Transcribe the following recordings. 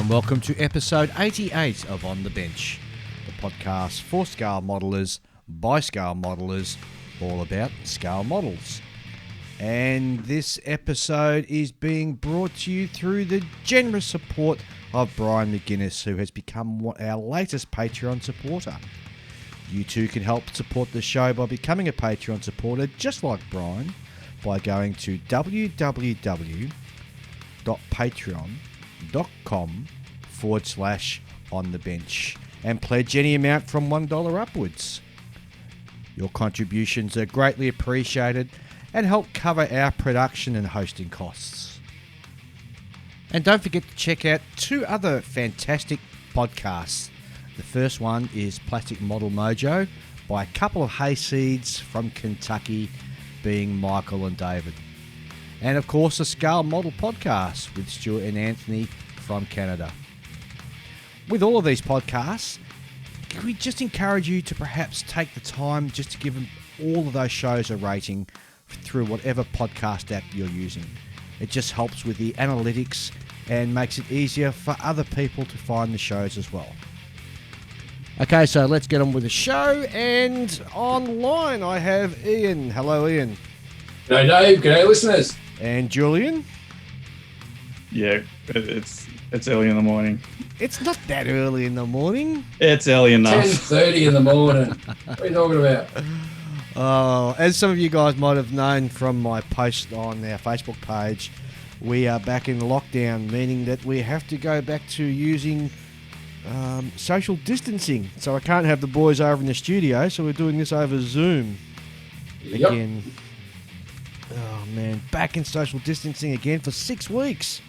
and welcome to episode 88 of On the Bench, the podcast for scale modelers, by scale modelers, all about scale models. And this episode is being brought to you through the generous support of Brian McGuinness, who has become our latest Patreon supporter. You too can help support the show by becoming a Patreon supporter just like Brian by going to www.patreon.com/onthebench and pledge any amount from $1 upwards. Your contributions are greatly appreciated and help cover our production and hosting costs. And don't forget to check out two other fantastic podcasts. The first one is Plastic Model Mojo by a couple of hayseeds from Kentucky, being Michael and David. And of course, the Scale Model Podcast with Stuart and Anthony from Canada. With all of these podcasts, we just encourage you to perhaps take the time just to give them all of those shows a rating through whatever podcast app you're using. It just helps with the analytics and makes it easier for other people to find the shows as well. Okay, so let's get on with the show, and online I have Ian. Hello, Ian. G'day, Dave. G'day, listeners. And Julian. Yeah, it's early in the morning. It's not that early in the morning. It's early enough. 10:30 in the morning. What are you talking about? Oh, as some of you guys might have known from my post on our Facebook page, we are back in lockdown, meaning that we have to go back to using social distancing. So I can't have the boys over in the studio, so we're doing this over Zoom again. Oh man, back in social distancing again for 6 weeks.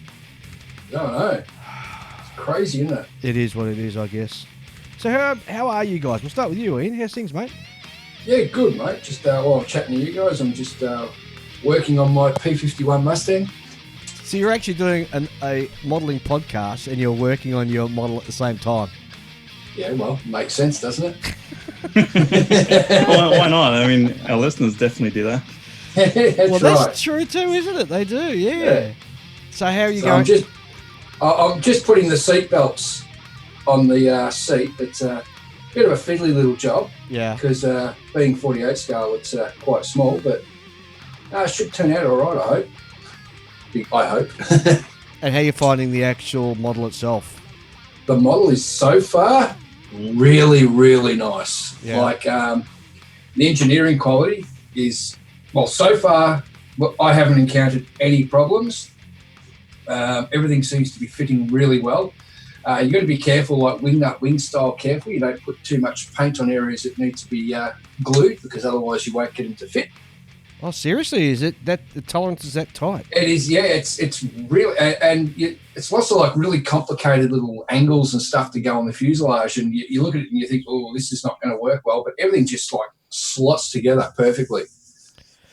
No. It's crazy, isn't it? It is what it is, I guess. So how are you guys? We'll start with you, Ian. How's things, mate? Yeah, good, mate. Just while I'm chatting to you guys, I'm just working on my P51 Mustang. So you're actually doing a modelling podcast and you're working on your model at the same time? Yeah, well, makes sense, doesn't it? Why not? I mean, our listeners definitely do that. That's true too, isn't it? They do, yeah. So how are you going? I'm just putting the seat belts on the seat. It's a bit of a fiddly little job. Yeah. Because being 48 scale, it's quite small, but it should turn out all right, I hope. And how are you finding the actual model itself? The model is so far really, really nice. Yeah. Like the engineering quality is, well, so far I haven't encountered any problems. Everything seems to be fitting really well. You've got to be careful, like wing style careful. You don't put too much paint on areas that need to be glued, because otherwise you won't get them to fit. Oh, seriously? Is it that the tolerance is that tight? It is, yeah. It's really, and it's lots of like really complicated little angles and stuff to go on the fuselage, and you look at it and you think, oh, this is not going to work well, but everything just like slots together perfectly.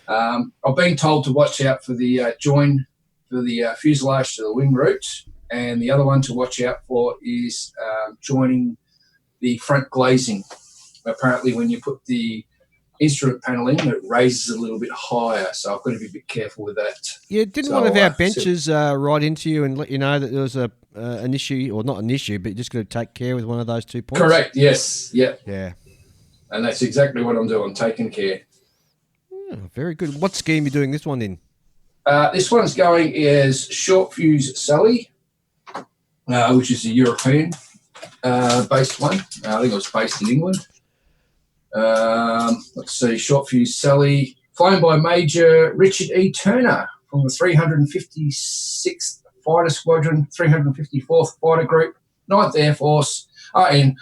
I've been told to watch out for the join for the fuselage to the wing roots, and the other one to watch out for is joining the front glazing. Apparently, when you put the instrument panel in, it raises a little bit higher, so I've got to be a bit careful with that. Yeah, didn't one of our benches write into you and let you know that there was an issue, or not an issue, but you just got to take care with one of those 2 points? Correct, yes, yeah. Yeah. And that's exactly what I'm doing, taking care. Oh, very good. What scheme are you doing this one in? This one's going as Short Fuse Sally, which is a European based one. I think it was based in England. Let's see, Short Fuse Sally, flown by Major Richard E. Turner from the 356th Fighter Squadron, 354th Fighter Group, 9th Air Force, in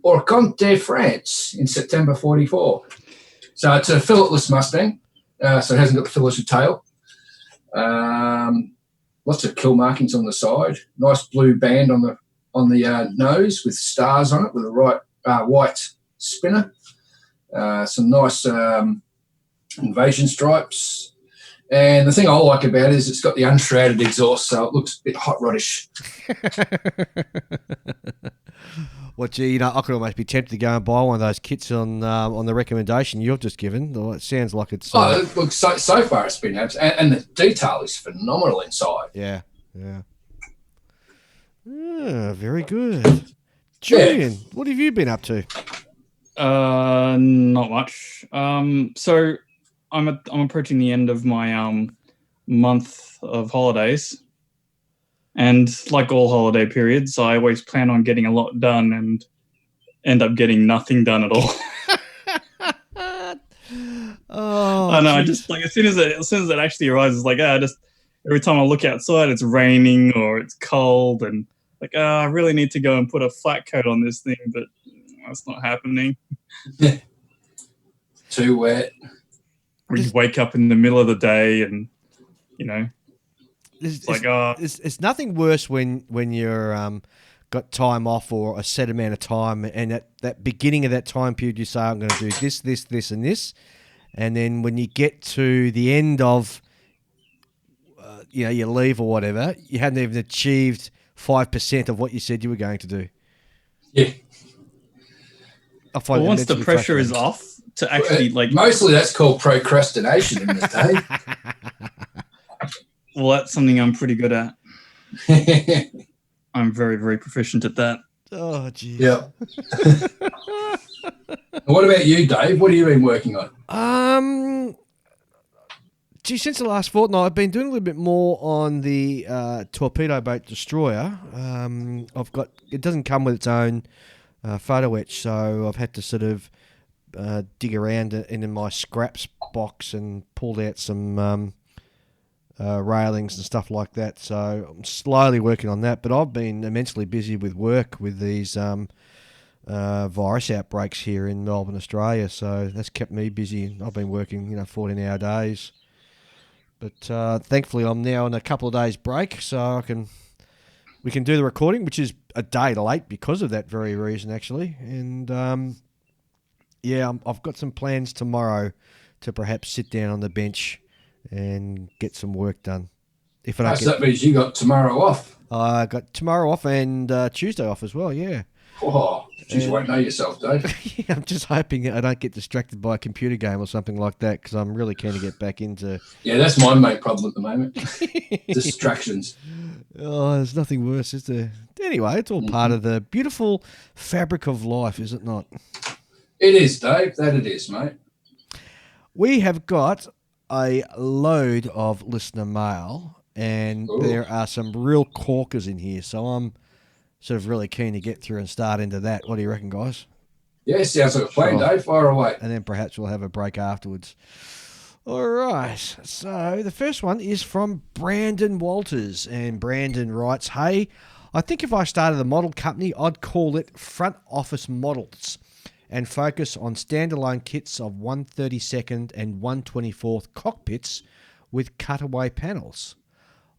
Orconte, France, in September 44. So it's a filletless Mustang, so it hasn't got the filetted tail. Lots of kill markings on the side. Nice blue band on the nose with stars on it, with a white spinner. Some nice invasion stripes. And the thing I like about it is it's got the unshrouded exhaust, so it looks a bit hot roddish. Well, gee, I could almost be tempted to go and buy one of those kits on the recommendation you've just given. It sounds like it's... look, so far it's been and the detail is phenomenal inside. Yeah. Very good. Julian, what have you been up to? Not much. So I'm approaching the end of my month of holidays, and like all holiday periods, I always plan on getting a lot done and end up getting nothing done at all. I know. I just like as soon as it actually arises, like I just every time I look outside, it's raining or it's cold, and like I really need to go and put a flat coat on this thing, but that's not happening. Too wet. We wake up in the middle of the day, and it's nothing worse when you're got time off or a set amount of time, and at that beginning of that time period, you say, I'm going to do this, this, this, and this. And then when you get to the end of, your leave or whatever, you hadn't even achieved 5% of what you said you were going to do. Yeah. Once the pressure is off to actually mostly that's called procrastination in this day. Well, that's something I'm pretty good at. I'm very, very proficient at that. Oh, geez. Yeah. What about you, Dave? What have you been working on? Since the last fortnight, I've been doing a little bit more on the torpedo boat destroyer. It doesn't come with its own photo etch, so I've had to sort of dig around in my scraps box and pulled out some railings and stuff like that. So I'm slowly working on that, but I've been immensely busy with work with these virus outbreaks here in Melbourne, Australia. So that's kept me busy. I've been working, 14-hour days. But thankfully, I'm now on a couple of days break, so we can do the recording, which is a day late because of that very reason, actually. And I've got some plans tomorrow to perhaps sit down on the bench and get some work done. So that means you got tomorrow off. I got tomorrow off and Tuesday off as well. Yeah. Oh, geez, you won't know yourself, Dave. Yeah, I'm just hoping I don't get distracted by a computer game or something like that, because I'm really keen to get back into. Yeah, that's my main problem at the moment. Distractions. Oh, there's nothing worse, is there? Anyway, it's all part of the beautiful fabric of life, is it not? It is, Dave. That it is, mate. We have got a load of listener mail, and there are some real corkers in here, so I'm sort of really keen to get through and start into that. What do you reckon, guys? Yeah, sounds like a plan, Dave. Fire away. And then perhaps we'll have a break afterwards. All right. So the first one is from Brandon Walters. And Brandon writes, hey, I think if I started a model company, I'd call it Front Office Models and focus on standalone kits of 1/32nd and 1/24th cockpits with cutaway panels.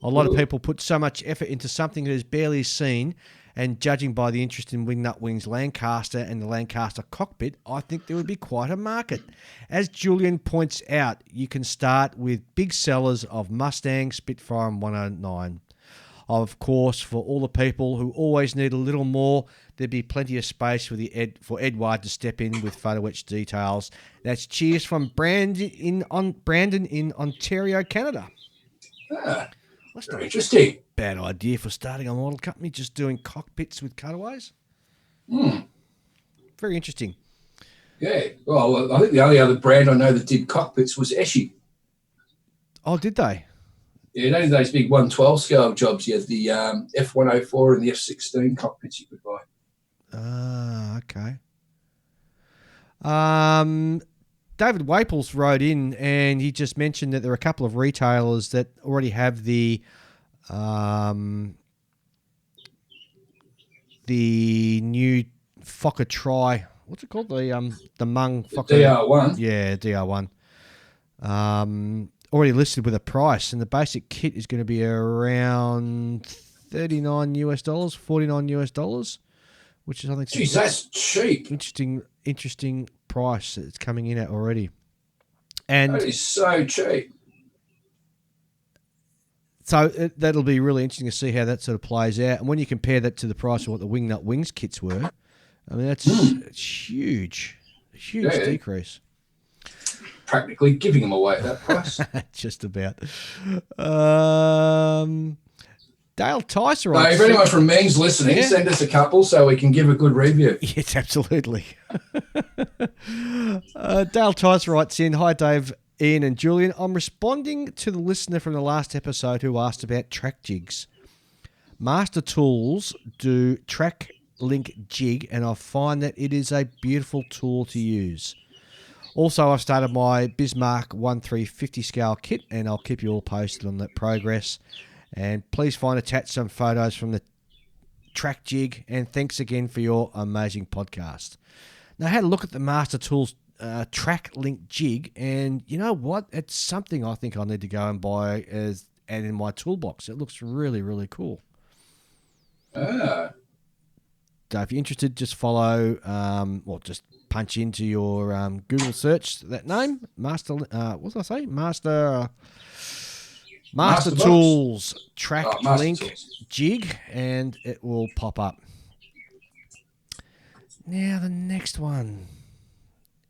A lot of people put so much effort into something that is barely seen, and judging by the interest in Wingnut Wings Lancaster and the Lancaster cockpit, I think there would be quite a market. As Julian points out, you can start with big sellers of Mustang, Spitfire and 109. Of course, for all the people who always need a little more, there'd be plenty of space for Edward to step in with photo etch details. That's cheers from Brandon in Ontario, Canada. That's very interesting. Bad idea for starting a model company, just doing cockpits with cutaways. Very interesting. Yeah. Well, I think the only other brand I know that did cockpits was Eschi. Oh, did they? Yeah, only those big 112 scale jobs. You had the F104 and the F16 cockpits you could buy. Okay. David Waples wrote in, and he just mentioned that there are a couple of retailers that already have the new Fokker Tri. What's it called? The Mung Fokker DR1. Yeah, DR1. Already listed with a price, and the basic kit is going to be around $39 $49, which is I think. Jeez, that's cheap. Interesting price that it's coming in at already. And that is so cheap. So that'll be really interesting to see how that sort of plays out. And when you compare that to the price of what the Wingnut Wings kits were, I mean, it's huge. A huge decrease. Practically giving them away at that price. Just about. Dale Tice So writes if anyone from Means listening, Yeah. send us a couple so we can give a good review. Yes, absolutely. Dale Tice writes in, "Hi Dave, Ian and Julian. I'm responding to the listener from the last episode who asked about track jigs. Master Tools do track link jig, and I find that it is a beautiful tool to use. Also, I've started my Bismarck 1350 scale kit, and I'll keep you all posted on that progress. And please find attached some photos from the track jig, and thanks again for your amazing podcast." Now, I had a look at the Master Tools track link jig, and you know what? It's something I think I need to go and buy and in my toolbox. It looks really, really cool. Ah. So if you're interested, just follow, just punch into your Google search that name, Master. What did I say? Master Tools track Master link Tools. jig, and it will pop up. Now the next one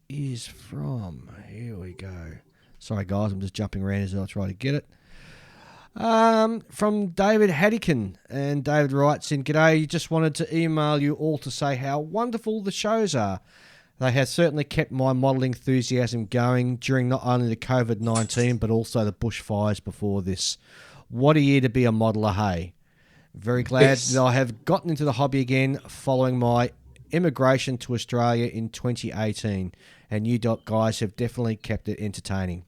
is from. Here we go. Sorry guys, I'm just jumping around as I try to get it. From David Haddican, and David writes in, "G'day, just wanted to email you all to say how wonderful the shows are. They have certainly kept my modelling enthusiasm going during not only the COVID-19 but also the bushfires before this. What a year to be a modeller, hey. Very glad that I have gotten into the hobby again following my immigration to Australia in 2018, and you guys have definitely kept it entertaining.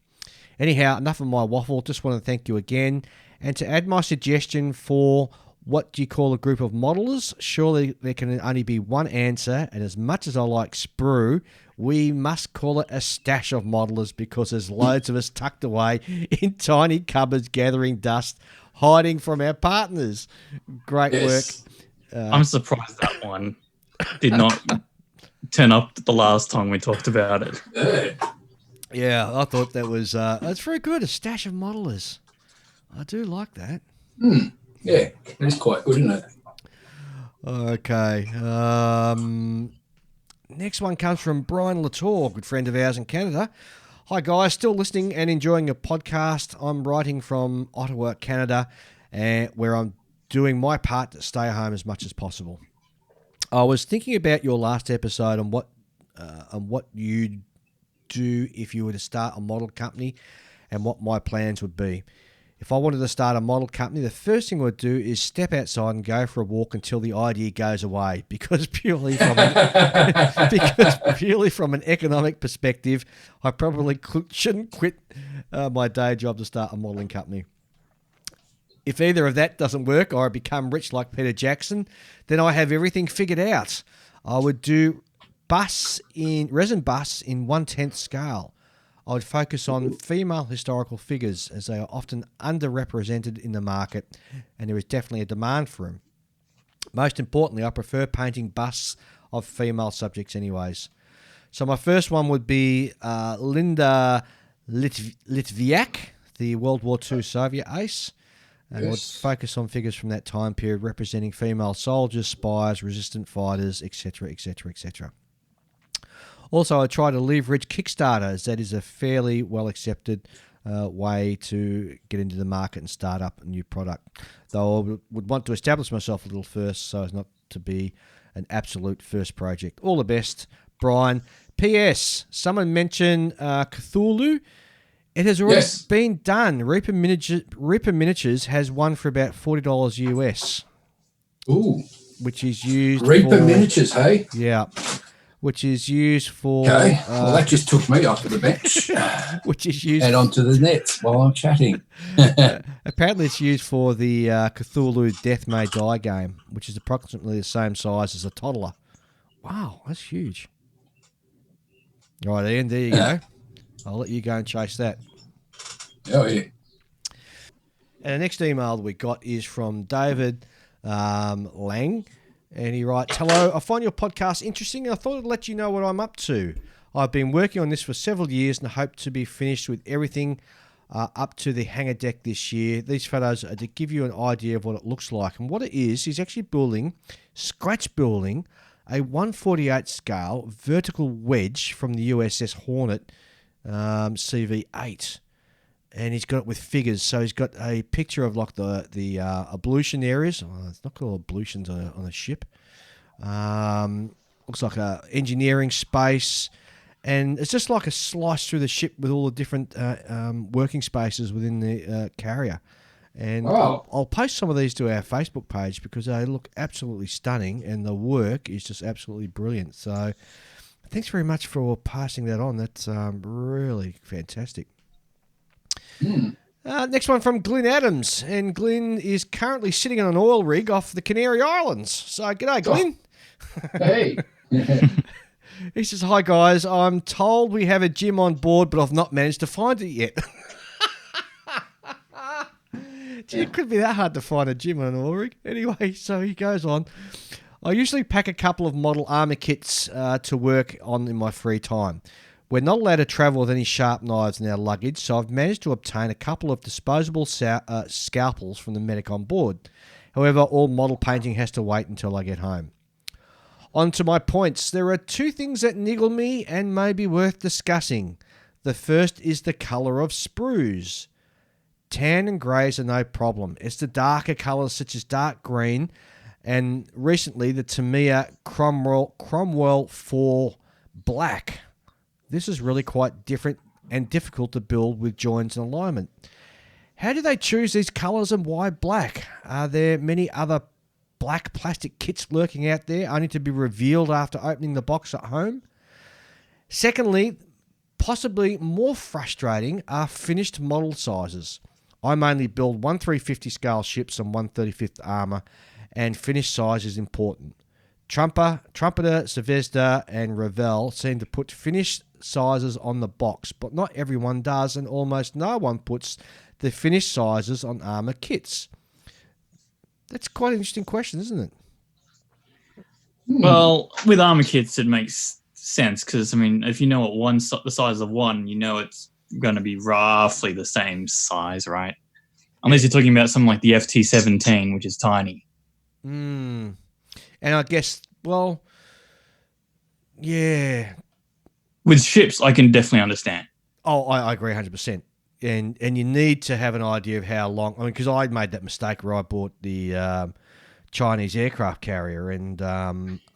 Anyhow, enough of my waffle. Just want to thank you again. And to add my suggestion for what do you call a group of modelers? Surely there can only be one answer. And as much as I like sprue, we must call it a stash of modelers, because there's loads of us tucked away in tiny cupboards gathering dust, hiding from our partners. Great work. I'm surprised that one did not turn up the last time we talked about it. Yeah, I thought that was that's very good. A stash of modelers. I do like that. Yeah, it's quite good, isn't it? Okay. Next one comes from Brian Latour, good friend of ours in Canada. "Hi guys, still listening and enjoying your podcast. I'm writing from Ottawa, Canada, where I'm doing my part to stay home as much as possible. I was thinking about your last episode on what you'd do if you were to start a model company and what my plans would be. If I wanted to start a model company, the first thing I would do is step outside and go for a walk until the idea goes away, because purely from an economic perspective, I probably shouldn't quit my day job to start a modelling company. If either of that doesn't work, or I become rich like Peter Jackson, then I have everything figured out. I would do resin busts in 1/10 scale. I would focus on female historical figures, as they are often underrepresented in the market, and there is definitely a demand for them. Most importantly, I prefer painting busts of female subjects anyways. So my first one would be Linda Litviak, the World War II Soviet ace, and would focus on figures from that time period representing female soldiers, spies, resistant fighters, etc., etc., etc. Also, I try to leverage Kickstarter, as that is a fairly well-accepted way to get into the market and start up a new product. Though I would want to establish myself a little first, so as not to be an absolute first project. All the best, Brian. P.S. Someone mentioned Cthulhu. It has already been done. Reaper Miniatures has one for about $40 US. Ooh. Which is used Reaper Miniatures, hey? Yeah. Which is used for... Okay, well, that just took me off of the bench. Which is used... And onto the net while I'm chatting. Apparently it's used for the Cthulhu Death May Die game, which is approximately the same size as a toddler. Wow, that's huge. All right, Ian, there you go. I'll let you go and chase that. Oh, yeah. And the next email that we got is from David Lang. And he writes, "Hello, I find your podcast interesting and I thought I'd let you know what I'm up to. I've been working on this for several years and hope to be finished with everything up to the hangar deck this year. These photos are to give you an idea of what it looks like. And what it is, he's actually scratch building a 1/48 scale vertical wedge from the USS Hornet CV-8. and he's got it with figures. So he's got a picture of like the ablution areas. Oh, it's not called ablutions on a ship. Looks like a engineering space, and it's just like a slice through the ship with all the different working spaces within the carrier. And I'll post some of these to our Facebook page because they look absolutely stunning, and the work is just absolutely brilliant. So thanks very much for passing that on. That's really fantastic. Next one from Glyn Adams, and Glyn is currently sitting on an oil rig off the Canary Islands. So g'day, Glyn. Hey. He says, hi guys, I'm told we have a gym on board, but I've not managed to find it yet. Gee, it could be that hard to find a gym on an oil rig. Anyway, so he goes on. I usually pack a couple of model armour kits to work on in my free time. We're not allowed to travel with any sharp knives in our luggage, so I've managed to obtain a couple of disposable scalpels from the medic on board. However, all model painting has to wait until I get home. On to my points. There are two things that niggle me and may be worth discussing. The first is the colour of sprues. Tan and greys are no problem. It's the darker colours such as dark green and recently the Tamiya Cromwell 4 black. This is really quite different and difficult to build with joins and alignment. How do they choose these colours and why black? Are there many other black plastic kits lurking out there only to be revealed after opening the box at home? Secondly, possibly more frustrating are finished model sizes. I mainly build 1/350 scale ships and 1/35 armour, and finish size is important. Trumpeter, Zvezda and Revell seem to put finished sizes on the box, but not everyone does, and almost no one puts the finished sizes on armour kits. That's quite an interesting question, isn't it? Well, with armor kits, it makes sense because, I mean, if you know what the size of one, you know it's going to be roughly the same size, right? Unless you're talking about something like the FT-17, which is tiny. And I guess, well, yeah. With ships, I can definitely understand. Oh, I agree 100%. And you need to have an idea of how long. I mean, because I made that mistake where I bought the Chinese aircraft carrier, and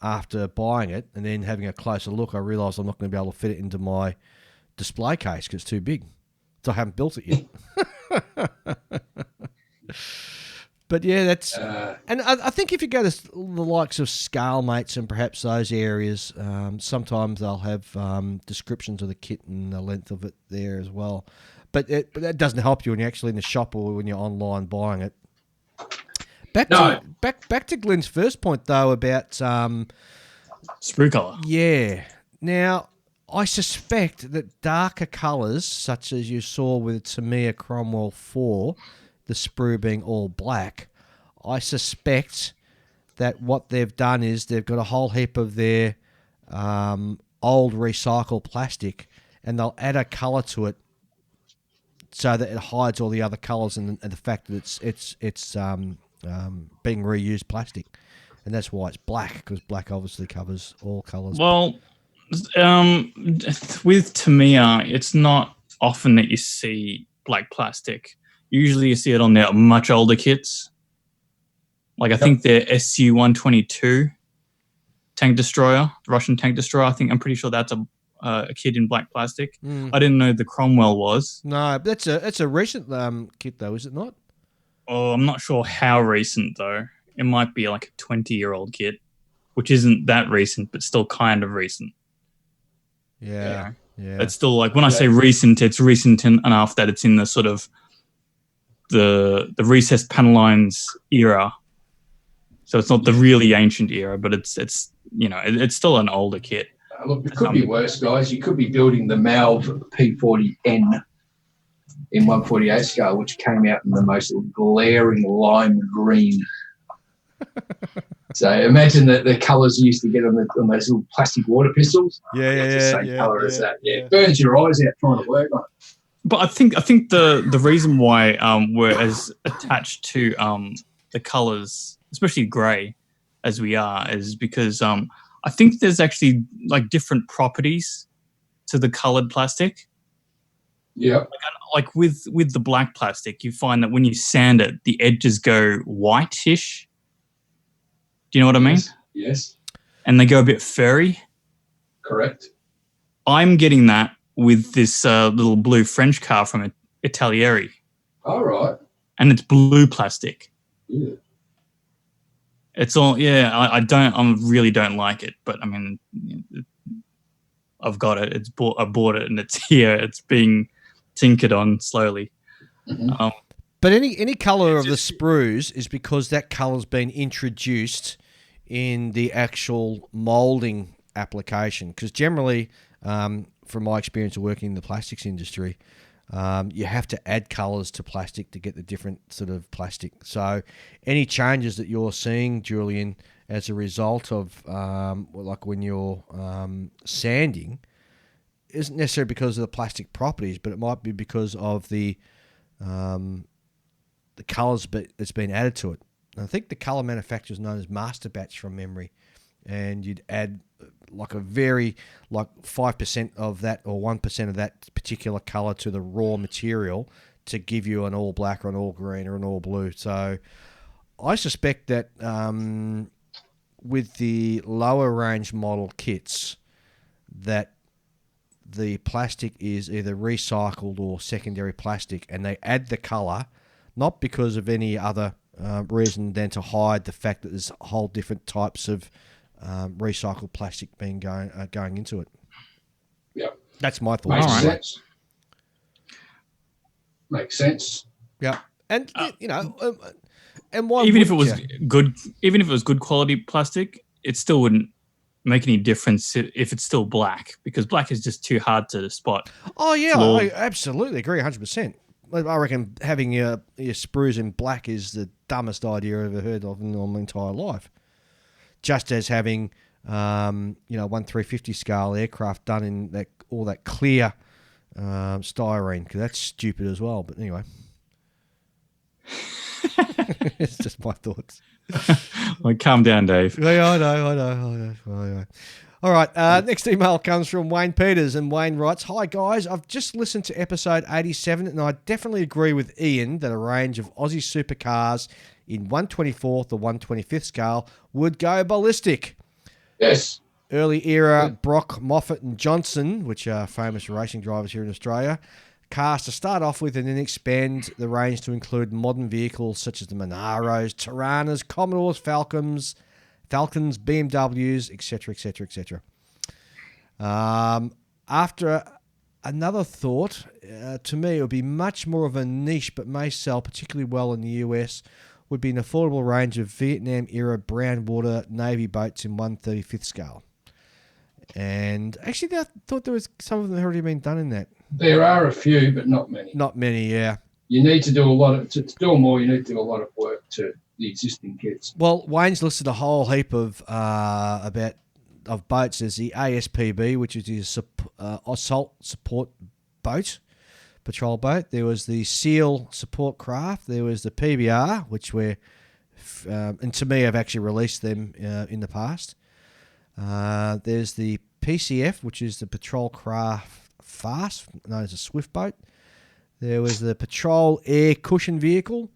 after buying it and then having a closer look, I realised I'm not going to be able to fit it into my display case because it's too big. So I haven't built it yet. But yeah, that's and I think if you go to the likes of Scalemates and perhaps those areas, sometimes they'll have descriptions of the kit and the length of it there as well. But that doesn't help you when you're actually in the shop or when you're online buying it. Back to Glenn's first point though about sprue colour. Yeah. Now I suspect that darker colours, such as you saw with Tamiya Cromwell 4, the sprue being all black, I suspect that what they've done is they've got a whole heap of their old recycled plastic, and they'll add a colour to it so that it hides all the other colours and the fact that it's being reused plastic, and that's why it's black, because black obviously covers all colours. Well, with Tamiya, it's not often that you see black plastic. Usually you see it on their much older kits. Like I think their SU-122 tank destroyer, the Russian tank destroyer, I'm pretty sure that's a kit in black plastic. I didn't know the Cromwell was. No, but that's a recent kit though, is it not? Oh, I'm not sure how recent though. It might be like a 20-year-old kit, which isn't that recent, but still kind of recent. Yeah. It's still like, when I say recent, it's recent enough that it's in the sort of the recessed panel lines era. So it's not the really ancient era, but it's still an older kit. Look, it could be worse, guys. You could be building the Malv P40N in 148 scale, which came out in the most glaring lime green. So imagine the colours you used to get on those little plastic water pistols. It's the same colour as that. It burns your eyes out trying to work on it. But I think the reason why we're as attached to the colours, especially grey, as we are, is because I think there's actually like different properties to the coloured plastic. Yeah. Like with the black plastic, you find that when you sand it, the edges go whitish. Do you know what I mean? Yes. And they go a bit furry. Correct. I'm getting that with this little blue French car from Italieri. All right. And it's blue plastic. Yeah. It's all, yeah, I really don't like it, but I mean, I've got it. I bought it and it's here. It's being tinkered on slowly. Mm-hmm. But any colour of the sprues is because that colour's been introduced in the actual moulding application. Because generally, from my experience of working in the plastics industry, you have to add colours to plastic to get the different sort of plastic. So any changes that you're seeing, Julian, as a result of like when you're sanding, isn't necessarily because of the plastic properties, but it might be because of the colours that's been added to it. And I think the colour manufacturer is known as Master Batch from memory, and you'd add like 5% of that or 1% of that particular colour to the raw material to give you an all black or an all green or an all blue. So I suspect that with the lower range model kits, that the plastic is either recycled or secondary plastic, and they add the colour not because of any other reason than to hide the fact that there's whole different types of recycled plastic being going into it. Yeah, that's my thought. Makes sense. Makes sense. Yeah, and and why even if it was good, even if it was good quality plastic, it still wouldn't make any difference if it's still black, because black is just too hard to spot. Oh yeah, I absolutely agree, 100%. I reckon having your sprues in black is the dumbest idea I've ever heard of in my entire life. Just as having 1/350 scale aircraft done in all that clear styrene, because that's stupid as well. But anyway, it's just my thoughts. Well, calm down, Dave. Yeah, I know. All right, next email comes from Wayne Peters, and Wayne writes, "Hi guys, I've just listened to episode 87 and I definitely agree with Ian that a range of Aussie supercars in 1/24th or 1/25th scale would go ballistic." Yes. Early era Brock, Moffat and Johnson, which are famous racing drivers here in Australia, cars to start off with and then expand the range to include modern vehicles such as the Monaros, Tiranas, Commodores, Falcons, BMWs, etc., etc., etc. After another thought, to me, it would be much more of a niche but may sell particularly well in the US, would be an affordable range of Vietnam-era brown water Navy boats in 1/35th scale. And actually, I thought there was some of them had already been done in that. There are a few, but not many. Not many, yeah. You need to do a lot of, to do more, you need to do a lot of work to the existing kits. Well, Wayne's listed a whole heap of boats. There's the ASPB, which is the assault support boat, patrol boat. There was the SEAL support craft. There was the PBR, which and to me, I've actually released them in the past. There's the PCF, which is the patrol craft fast, known as a swift boat. There was the patrol air cushion vehicle.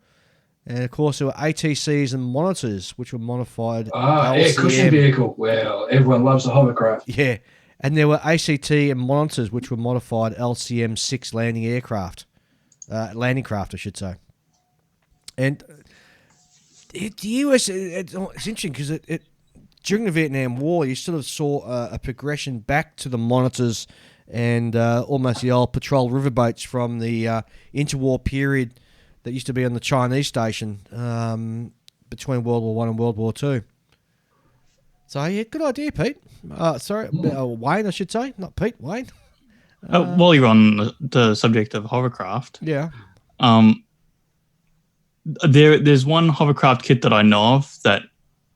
And, of course, there were ATCs and monitors, which were modified. Air cushion vehicle. Well, everyone loves a hovercraft. Yeah. And there were ACT and monitors, which were modified LCM-6 landing craft, I should say. And the US, it's interesting because during the Vietnam War, you sort of saw a progression back to the monitors and almost the old patrol riverboats from the interwar period that used to be on the Chinese station between World War I and World War II. So, yeah, good idea, Pete. Wayne, I should say. Not Pete, Wayne. While you're on the subject of hovercraft, yeah, there's one hovercraft kit that I know of that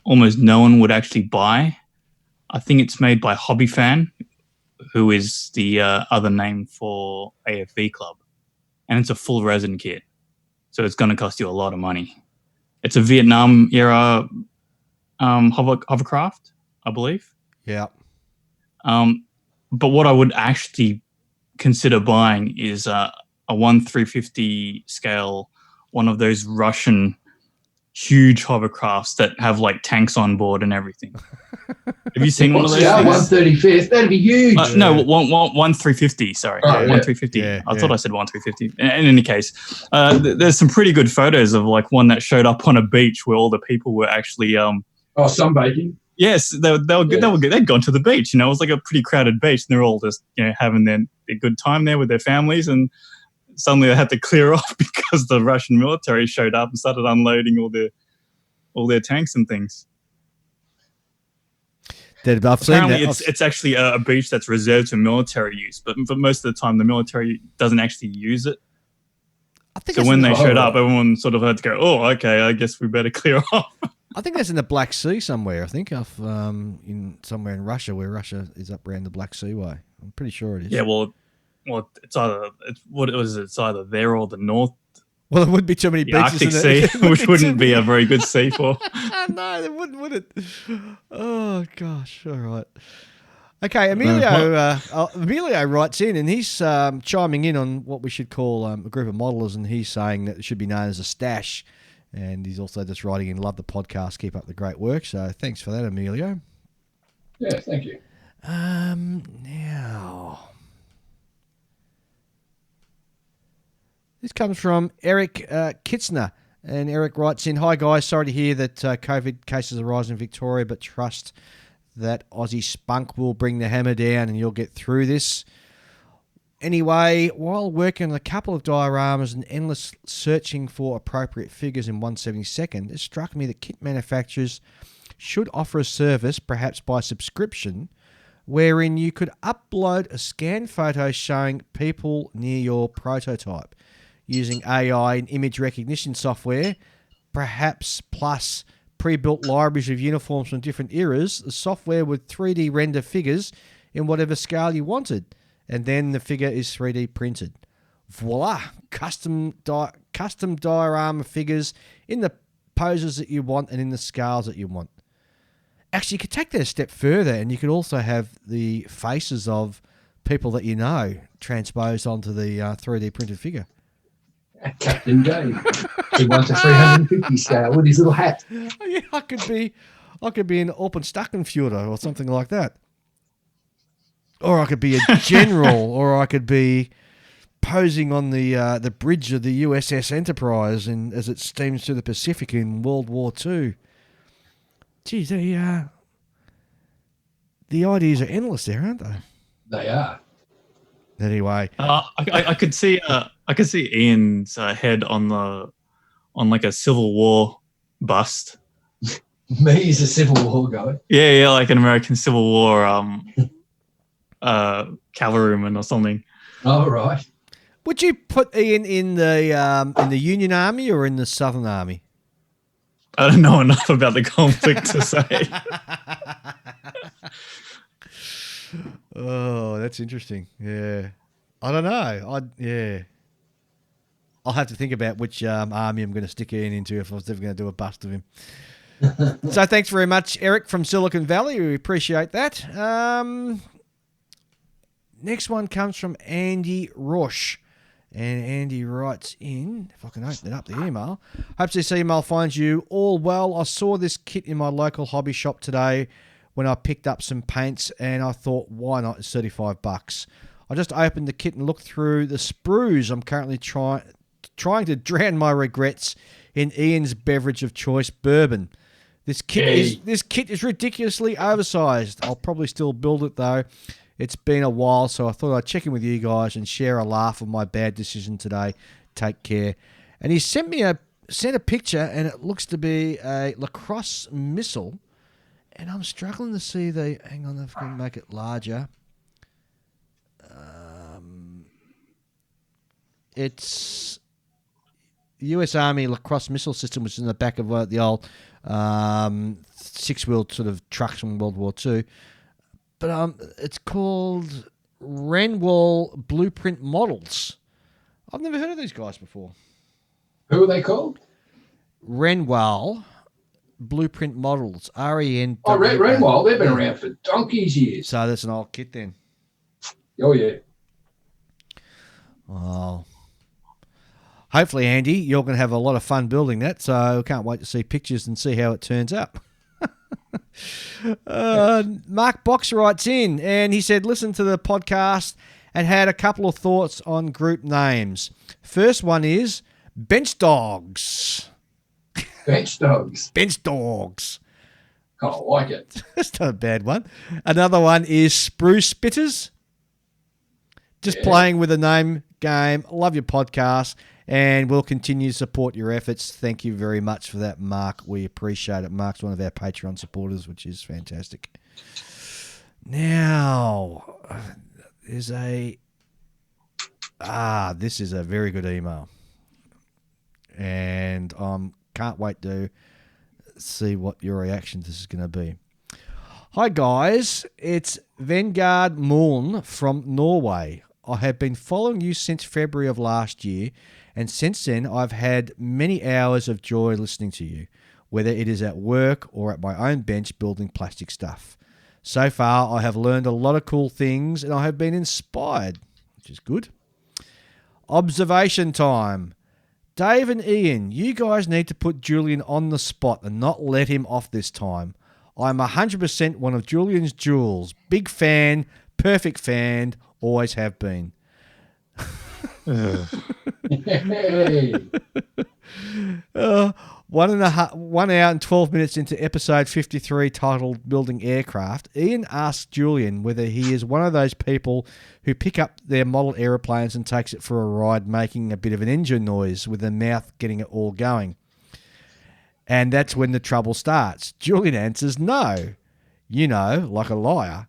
almost no one would actually buy. I think it's made by Hobby Fan, who is the other name for AFV Club. And it's a full resin kit. So it's going to cost you a lot of money. It's a Vietnam era hovercraft, I believe. Yeah. But what I would actually consider buying is a 1/350 scale, one of those Russian huge hovercrafts that have like tanks on board and everything. Have you seen one of those? Yeah, things? 1/35th. That'd be huge. No, 1/350. Sorry, Oh, yeah. 1/350. Yeah, I thought I said 1/350. In any case, there's some pretty good photos of like one that showed up on a beach where all the people were actually sunbaking. Yes, they were good. They'd gone to the beach. It was like a pretty crowded beach, and they're all just having their good time there with their families. And suddenly they had to clear off because the Russian military showed up and started unloading all their tanks and things. Apparently, it's actually a beach that's reserved for military use, but for most of the time, the military doesn't actually use it. So when they showed up, everyone sort of had to go, "Oh, okay, I guess we better clear off." I think that's in the Black Sea somewhere. I think somewhere in Russia, where Russia is up around the Black Sea way. I'm pretty sure it is. Yeah, well, it's either there or the north. Well, there wouldn't be too many beaches Arctic in Sea, it. which wouldn't be a very good sea for. No, there wouldn't, would it? Oh gosh! All right. Okay, Emilio writes in, and he's chiming in on what we should call a group of modelers, and he's saying that it should be known as a stash. And he's also just writing in, love the podcast, keep up the great work. So thanks for that, Emilio. Yeah, thank you. Now, this comes from Eric Kitzner. And Eric writes in, hi guys, sorry to hear that COVID cases are rising in Victoria, but trust that Aussie spunk will bring the hammer down and you'll get through this. Anyway, while working on a couple of dioramas and endless searching for appropriate figures in 1/72nd, it struck me that kit manufacturers should offer a service, perhaps by subscription, wherein you could upload a scanned photo showing people near your prototype using AI and image recognition software, perhaps plus pre-built libraries of uniforms from different eras. The software would 3D render figures in whatever scale you wanted, and then the figure is 3D printed. Voila! Custom diorama figures in the poses that you want and in the scales that you want. Actually, you could take that a step further, and you could also have the faces of people that you know transposed onto the 3D printed figure. Captain Dave. He wants a 350 scale with his little hat. Yeah, I could be an open Stackenführer or something like that. Or I could be a general, or I could be posing on the bridge of the USS Enterprise as it steams through the Pacific in World War II. Geez, the ideas are endless there, aren't they? They are. Anyway, I could see Ian's head on like a Civil War bust. Me is a Civil War guy. Yeah, like an American Civil War cavalryman or something. Oh, right. Would you put Ian in the Union Army or in the Southern Army? I don't know enough about the conflict to say. Oh, that's interesting. Yeah. I don't know. I'll have to think about which army I'm going to stick Ian into if I was ever going to do a bust of him. So thanks very much, Eric from Silicon Valley. We appreciate that. Next one comes from Andy Roche. And Andy writes in, if I can open it up, the email. Hope this email finds you all well. I saw this kit in my local hobby shop today when I picked up some paints, and I thought, why not? It's $35. I just opened the kit and looked through the sprues. I'm currently trying to drown my regrets in Ian's beverage of choice, bourbon. This kit is ridiculously oversized. I'll probably still build it though. It's been a while, so I thought I'd check in with you guys and share a laugh of my bad decision today. Take care. And he sent a picture, and it looks to be a lacrosse missile. And I'm struggling to see the... Hang on, if I can make it larger. It's US Army lacrosse missile system, which is in the back of the old six-wheeled sort of trucks from World War II. But it's called Renwall Blueprint Models. I've never heard of these guys before. Who are they called? Renwall Blueprint Models. REN. Oh, Renwall. They've been around for donkey's years. So that's an old kit then. Oh, yeah. Oh. Hopefully, Andy, you're going to have a lot of fun building that, so I can't wait to see pictures and see how it turns up. Mark Box writes in, and he said, listen to the podcast and had a couple of thoughts on group names. First one is Bench Dogs. Bench Dogs. Bench Dogs. I like it. That's not a bad one. Another one is Spruce Spitters. Just playing with a name game. Love your podcast, and we'll continue to support your efforts. Thank you very much for that, Mark. We appreciate it. Mark's one of our Patreon supporters, which is fantastic. Now, there's this is a very good email, and can't wait to see what your reaction to this is going to be. Hi guys, it's Vanguard Moon from Norway. I have been following you since February of last year, and since then I've had many hours of joy listening to you, whether it is at work or at my own bench building plastic stuff. So far I have learned a lot of cool things and I have been inspired, which is good. Observation time. Dave and Ian, you guys need to put Julian on the spot and not let him off this time. I'm 100% one of Julian's jewels. Big fan, perfect fan, always have been. Hey. 1 hour and 12 minutes into episode 53 titled Building Aircraft, Ian asked Julian whether he is one of those people who pick up their model aeroplanes and takes it for a ride, making a bit of an engine noise with their mouth getting it all going. And that's when the trouble starts. Julian answers no. You know, like a liar.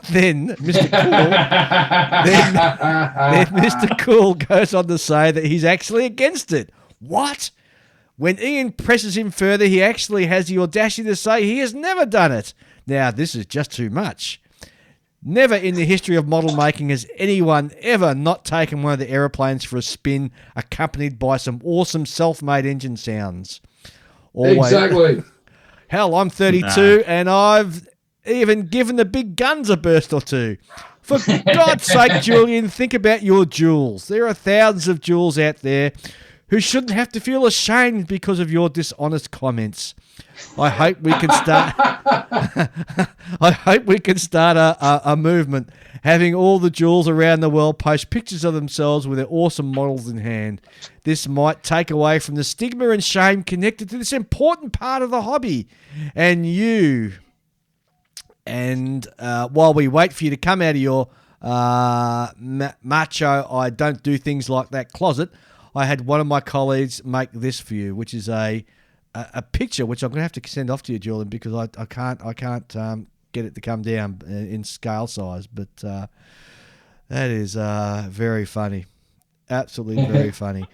Then Mr. Cool goes on to say that he's actually against it. What? When Ian presses him further, he actually has the audacity to say he has never done it. Now, this is just too much. Never in the history of model making has anyone ever not taken one of the aeroplanes for a spin, accompanied by some awesome self-made engine sounds. Always. Exactly. Hell, I'm 32 and I've even given the big guns a burst or two. For God's sake, Julian, think about your jewels. There are thousands of jewels out there who shouldn't have to feel ashamed because of your dishonest comments. I hope we can start. I hope we can start a movement, having all the jewels around the world post pictures of themselves with their awesome models in hand. This might take away from the stigma and shame connected to this important part of the hobby. And you. And while we wait for you to come out of your macho, I don't do things like that closet, I had one of my colleagues make this for you, which is a picture, which I'm going to have to send off to you, Julian, because I can't get it to come down in scale size. But that is very funny, absolutely very funny.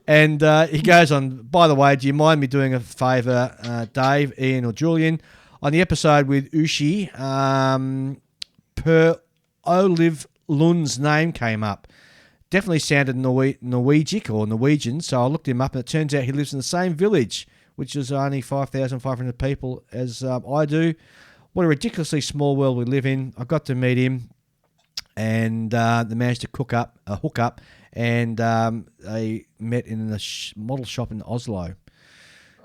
And he goes on. By the way, do you mind me doing a favour, Dave, Ian, or Julian? On the episode with Ushi, Per Olive Lund's name came up. Definitely sounded Norwegic or Norwegian, so I looked him up, and it turns out he lives in the same village, which is only 5,500 people as I do. What a ridiculously small world we live in. I got to meet him, and they managed to hook up, and they met in the model shop in Oslo.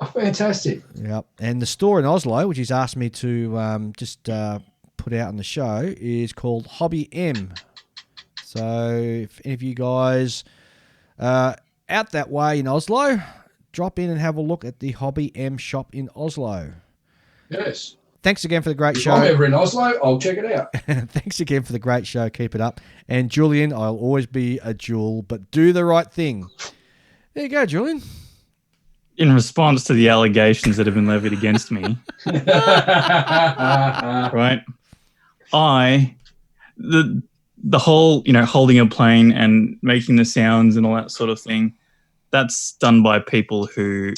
Oh, fantastic. Yep. And the store in Oslo, which he's asked me to just put out on the show, is called Hobby M. So if any of you guys out that way in Oslo, drop in and have a look at the Hobby M shop in Oslo. Yes. Thanks again for the great show. If I'm ever in Oslo, I'll check it out. Thanks again for the great show. Keep it up. And Julian, I'll always be a jewel, but do the right thing. There you go, Julian. In response to the allegations that have been levied against me, right? The whole, holding a plane and making the sounds and all that sort of thing, that's done by people who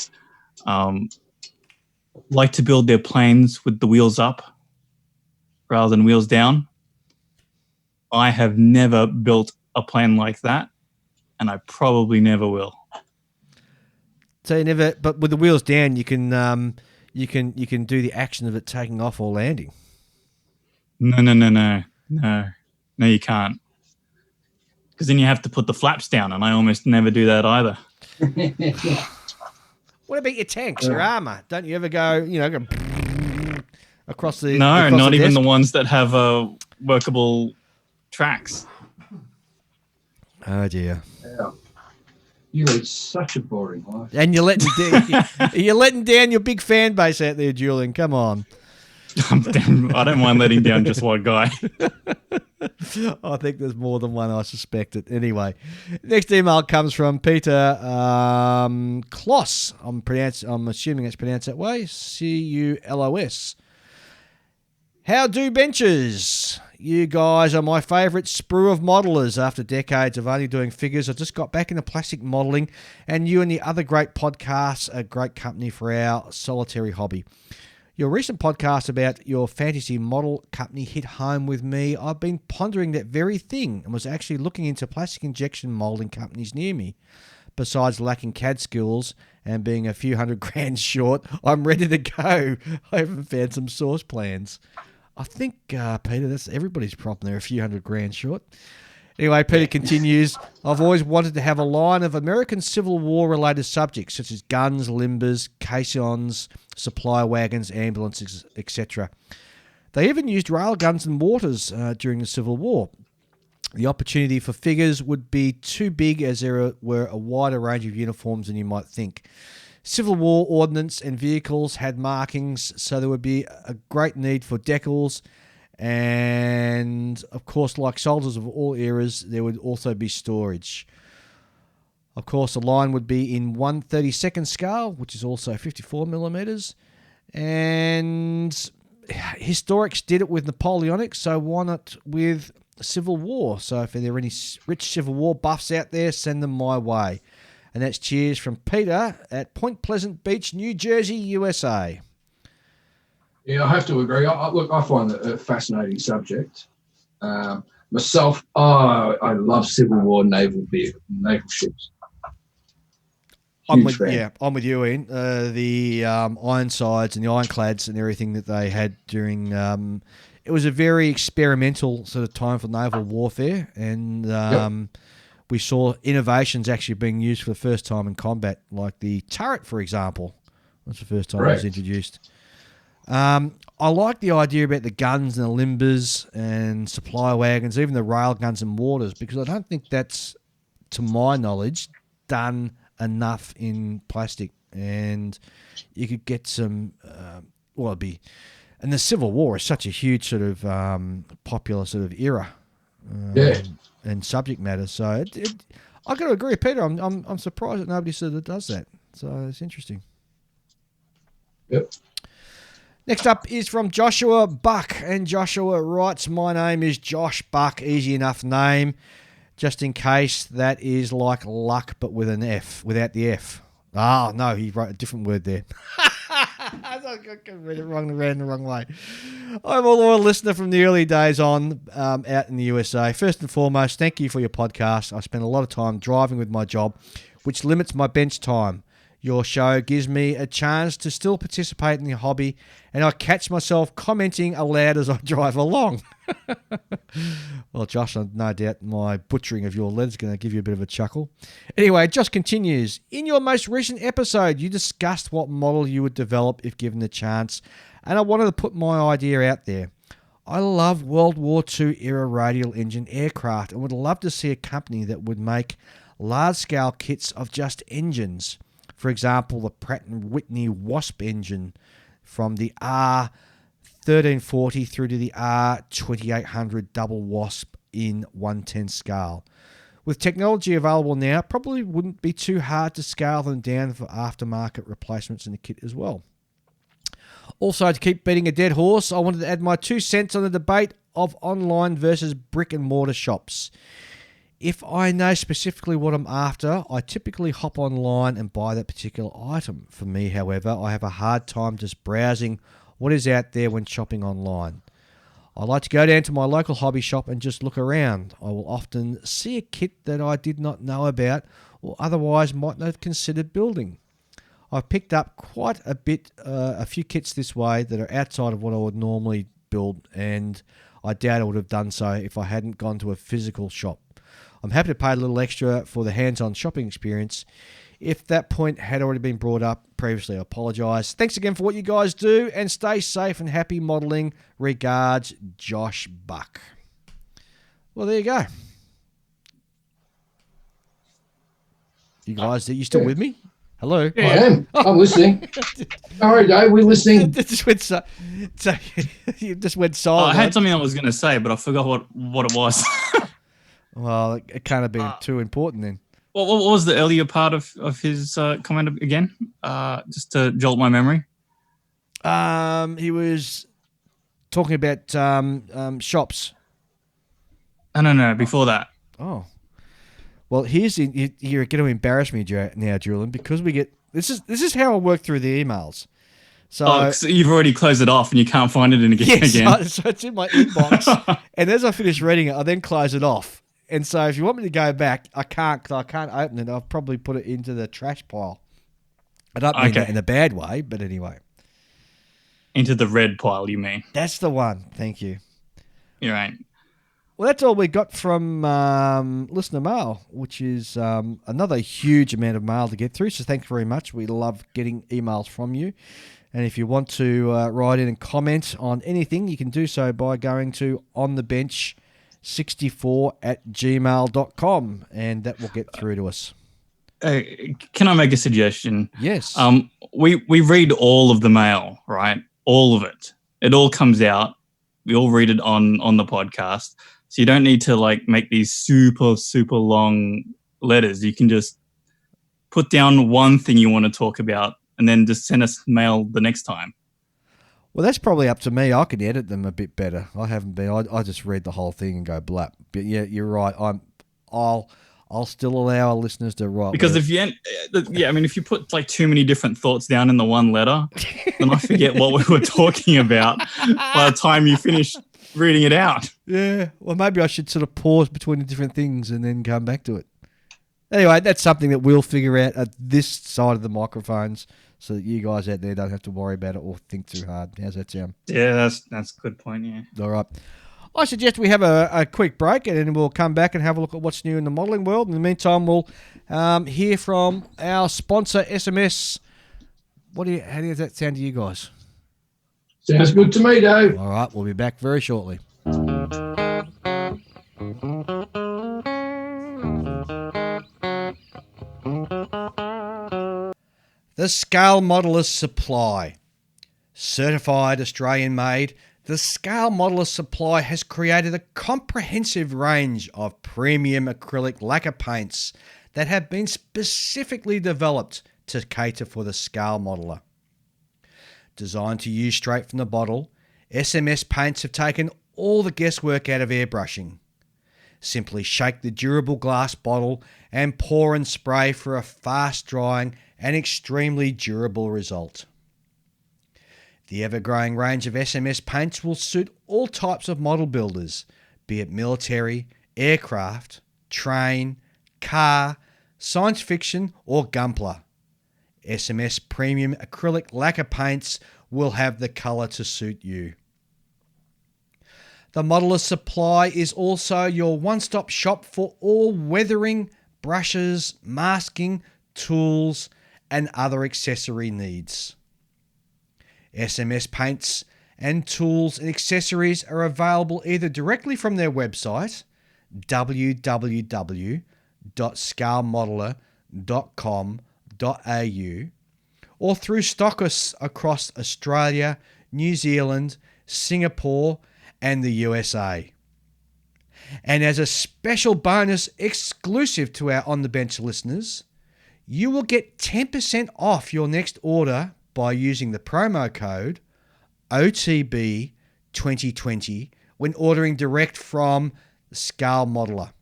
like to build their planes with the wheels up rather than wheels down. I have never built a plane like that, and I probably never will. So you never, but with the wheels down, you can do the action of it taking off or landing. No, you can't. because then you have to put the flaps down, and I almost never do that either. What about your tanks, your armour? Don't you ever go, go across the No, across not the even desk? the ones that have workable tracks. Oh dear. Yeah. You lead such a boring life. And you're letting down your big fan base out there, Julian. Come on. I don't mind letting down just one guy. I think there's more than one. I suspect it. Anyway, next email comes from Peter Kloss. I'm assuming it's pronounced that way. Culos. How do benches? You guys are my favourite sprue of modelers. After decades of only doing figures, I just got back into plastic modelling, and you and the other great podcasts are great company for our solitary hobby. Your recent podcast about your fantasy model company hit home with me. I've been pondering that very thing and was actually looking into plastic injection moulding companies near me. Besides lacking CAD skills and being a few $100,000 short, I'm ready to go. I haven't found some source plans. I think, Peter, that's everybody's problem. They're a few $100,000 short. Anyway, Peter continues, I've always wanted to have a line of American Civil War related subjects such as guns, limbers, caissons, supply wagons, ambulances, etc. They even used rail guns and mortars during the Civil War. The opportunity for figures would be too big as there were a wider range of uniforms than you might think. Civil War ordnance and vehicles had markings, so there would be a great need for decals. And, of course, like soldiers of all eras, there would also be storage. Of course, the line would be in 1/32 scale, which is also 54 millimeters. And historics did it with Napoleonic, so why not with Civil War? So if there are any rich Civil War buffs out there, send them my way. And that's cheers from Peter at Point Pleasant Beach, New Jersey, USA. Yeah, I have to agree. Look, I find it a fascinating subject. Myself, I love Civil War naval ships. I'm with you, Ian. The Ironsides and the Ironclads and everything that they had during it was a very experimental sort of time for naval warfare, and we saw innovations actually being used for the first time in combat, like the turret, for example. That's the first time it was introduced. I like the idea about the guns and the limbers and supply wagons, even the rail guns and mortars, because I don't think that's, to my knowledge, done enough in plastic. And you could get some, and the Civil War is such a huge sort of popular sort of era and subject matter. So I got to agree, Peter. I'm surprised that nobody sort of does that. So it's interesting. Yep. Next up is from Joshua Buck, and Joshua writes, my name is Josh Buck, easy enough name, just in case that is like luck but with an F, without the F. Oh, no, he wrote a different word there. I read it wrong, ran the wrong way. I'm a loyal listener from the early days on out in the USA. First and foremost, thank you for your podcast. I spend a lot of time driving with my job, which limits my bench time. Your show gives me a chance to still participate in the hobby, and I catch myself commenting aloud as I drive along. Well, Josh, no doubt my butchering of your letters is going to give you a bit of a chuckle. Anyway, it just continues. In your most recent episode, you discussed what model you would develop if given the chance, and I wanted to put my idea out there. I love World War II era radial engine aircraft and would love to see a company that would make large-scale kits of just engines. For example, the Pratt & Whitney Wasp engine from the R1340 through to the R2800 double Wasp in 1/10 scale. With technology available now, it probably wouldn't be too hard to scale them down for aftermarket replacements in the kit as well. Also, to keep beating a dead horse, I wanted to add my 2 cents on the debate of online versus brick and mortar shops. If I know specifically what I'm after, I typically hop online and buy that particular item. For me, however, I have a hard time just browsing what is out there when shopping online. I like to go down to my local hobby shop and just look around. I will often see a kit that I did not know about or otherwise might not have considered building. I've picked up quite a few kits this way that are outside of what I would normally build, and I doubt I would have done so if I hadn't gone to a physical shop. I'm happy to pay a little extra for the hands-on shopping experience. If that point had already been brought up previously, I apologise. Thanks again for what you guys do, and stay safe and happy modelling. Regards, Josh Buck. Well, there you go. You guys, are you still with me? Hello? I am. I'm listening. All right, Dave, we're listening. Just went so you just went silent. I had something I was going to say, but I forgot what it was. Well, it can't have been too important then. What was the earlier part of his comment again? Just to jolt my memory. He was talking about shops. No, before that. Oh. Well, you're going to embarrass me now, Julian, because we get this is how I work through the emails. So, so you've already closed it off and you can't find it again. So it's in my inbox, and as I finish reading it, I then close it off. And so, if you want me to go back, I can't because I can't open it. I'll probably put it into the trash pile. I don't mean that in a bad way, but anyway. Into the red pile, you mean? That's the one. Thank you. You're right. Well, that's all we got from listener mail, which is another huge amount of mail to get through. So thanks very much. We love getting emails from you. And if you want to write in and comment on anything, you can do so by going to onthebench64@gmail.com, and that will get through to us. Can I make a suggestion? Yes. We read all of the mail, right? All of it. It all comes out. We all read it on the podcast. So you don't need to make these super, super long letters. You can just put down one thing you want to talk about and then just send us mail the next time. Well, that's probably up to me. I can edit them a bit better. I haven't been. I just read the whole thing and go blap. But yeah, you're right. I'll still allow our listeners to write. Because if you put too many different thoughts down in the one letter, then I forget what we were talking about by the time you finish reading it out. Yeah. Well, maybe I should sort of pause between the different things and then come back to it. Anyway, that's something that we'll figure out at this side of the microphones, so that you guys out there don't have to worry about it or think too hard. How's that sound? Yeah, that's a good point. Yeah. All right. I suggest we have a quick break, and then we'll come back and have a look at what's new in the modelling world. In the meantime, we'll hear from our sponsor, SMS. How does that sound to you guys? Sounds good to me, Dave. All right, we'll be back very shortly. The Scale Modeler Supply. Certified Australian made, the Scale Modeler Supply has created a comprehensive range of premium acrylic lacquer paints that have been specifically developed to cater for the scale modeler. Designed to use straight from the bottle, SMS paints have taken all the guesswork out of airbrushing. Simply shake the durable glass bottle and pour and spray for a fast-drying and extremely durable result. The ever-growing range of SMS paints will suit all types of model builders, be it military, aircraft, train, car, science fiction or Gunpla. SMS premium acrylic lacquer paints will have the colour to suit you. The Modeler Supply is also your one-stop shop for all weathering, brushes, masking, tools and other accessory needs. SMS paints and tools and accessories are available either directly from their website, www.scalemodeler.com.au, or through stockists across Australia, New Zealand, Singapore, and the USA. And as a special bonus exclusive to our On The Bench listeners, you will get 10% off your next order by using the promo code OTB2020 when ordering direct from the Scale Modeler.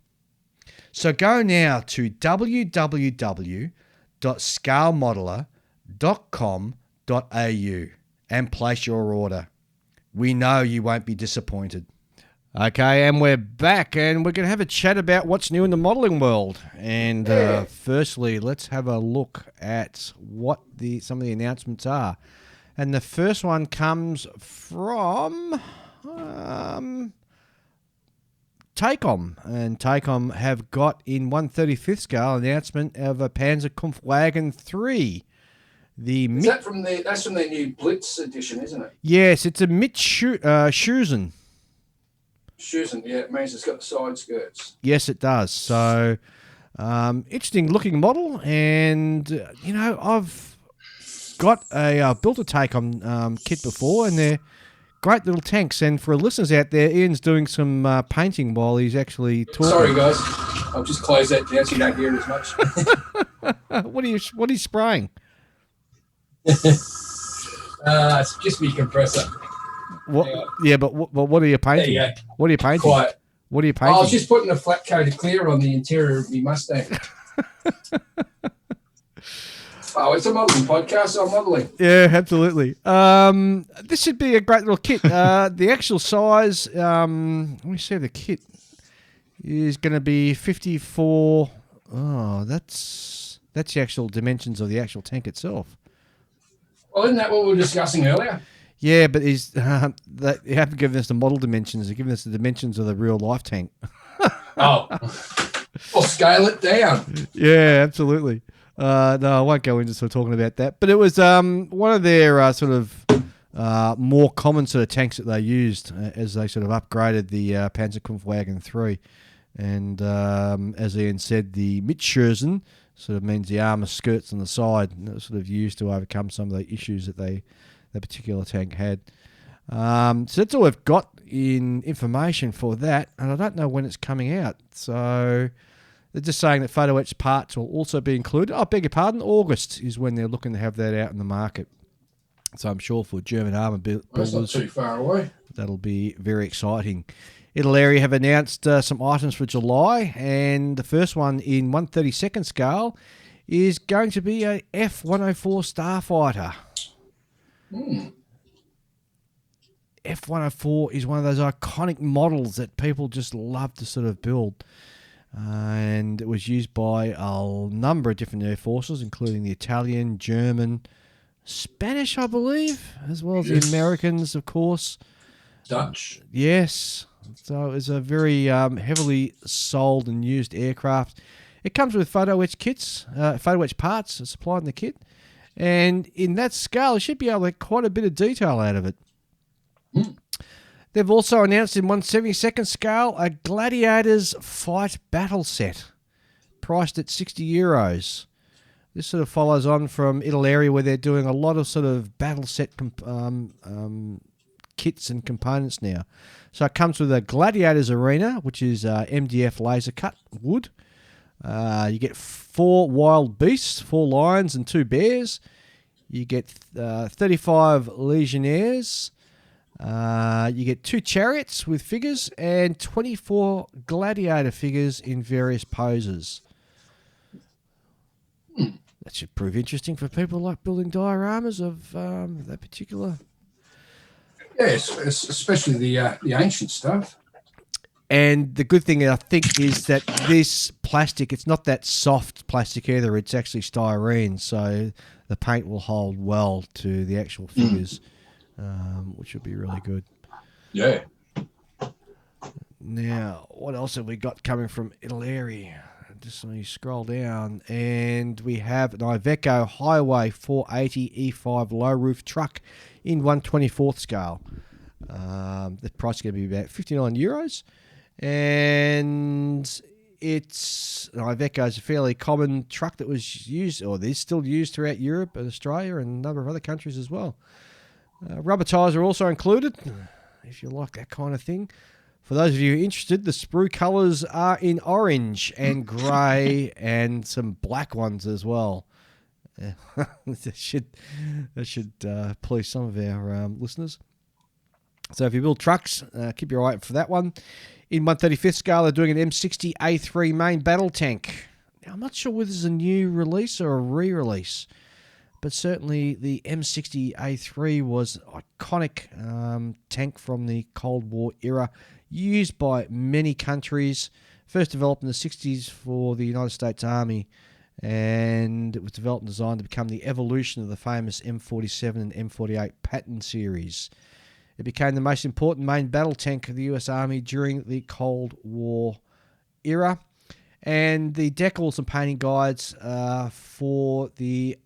So go now to www.scalemodeler.com.au and place your order. We know you won't be disappointed. Okay, and we're back, and we're going to have a chat about what's new in the modelling world. And firstly, let's have a look at what some of the announcements are. And the first one comes from Takom, and Takom have got in 1/35 scale announcement of a Panzerkampfwagen 3. That's from their new Blitz edition, isn't it? Yes, it's a Schusen. Schusen, yeah, it means it's got the side skirts. Yes, it does. So, interesting looking model, and I've built a Takom kit before, and they're great little tanks. And for listeners out there, Ian's doing some painting while he's actually talking. Sorry, guys, I'll just close that down so you don't hear it as much. What are you spraying? It's just me compressor. What? Yeah, but what are you painting? There you go. What are you painting? Quiet. What are you painting? I was just putting a flat coat of clear on the interior of my Mustang. Oh, it's a modelling podcast, so I'm modelling. Yeah, absolutely. This should be a great little kit. The actual size, let me see the kit, is going to be 54. Oh, that's the actual dimensions of the actual tank itself. Well, isn't that what we were discussing earlier? Yeah, but you haven't given us the model dimensions. They're giving us the dimensions of the real life tank. Oh, I'll scale it down. Yeah, absolutely. No, I won't go into sort of talking about that. But it was one of their sort of more common sort of tanks that they used as they sort of upgraded the Panzerkampfwagen 3. And as Ian said, the Mitschurzen sort of means the armour skirts on the side, and it was sort of used to overcome some of the issues that that particular tank had. So that's all we've got in information for that, and I don't know when it's coming out. So they're just saying that photo etched parts will also be included. I beg your pardon, August is when they're looking to have that out in the market. So I'm sure for German armour builders, that's not too far away. That'll be very exciting. Italy have announced some items for July, and the first one in 1/32 scale is going to be a F-104 Starfighter. F-104 is one of those iconic models that people just love to sort of build. And it was used by a number of different air forces, including the Italian, German, Spanish, I believe, as well as the Americans, of course. Dutch. Yes. So it was a very heavily sold and used aircraft. It comes with photo etch kits, photo etch parts supplied in the kit. And in that scale, you should be able to get quite a bit of detail out of it. They've also announced in 1/72 scale a Gladiators Fight Battle Set, priced at €60. This sort of follows on from Italy, where they're doing a lot of sort of battle set kits and components now. So it comes with a Gladiators Arena, which is MDF laser cut wood. You get 4 wild beasts, 4 lions and 2 bears. You get 35 legionnaires. You get 2 chariots with figures and 24 gladiator figures in various poses. That should prove interesting for people like building dioramas of that particular. Yes, especially the ancient stuff. And the good thing, I think, is that this plastic, it's not that soft plastic either. It's actually styrene, so the paint will hold well to the actual figures, which would be really good. Yeah. Now, what else have we got coming from Italy? Just let me scroll down, and we have an Iveco Highway 480 E5 low roof truck in 1/24 scale. The price is going to be about €59. And it's an Iveco is a fairly common truck that was used, or is still used throughout Europe and Australia and a number of other countries as well. Rubber tyres are also included, if you like that kind of thing. For those of you interested, the sprue colours are in orange and grey and some black ones as well. That should please some of our listeners. So if you build trucks, keep your eye out for that one. In 1/35 scale, they're doing an M60 A3 main battle tank. Now, I'm not sure whether this is a new release or a re-release, but certainly the M60 A3 was an iconic tank from the Cold War era, used by many countries. First developed in the 60s for the United States Army, and it was developed and designed to become the evolution of the famous M47 and M48 Patton series. It became the most important main battle tank of the US Army during the Cold War era. And the decals and painting guides for the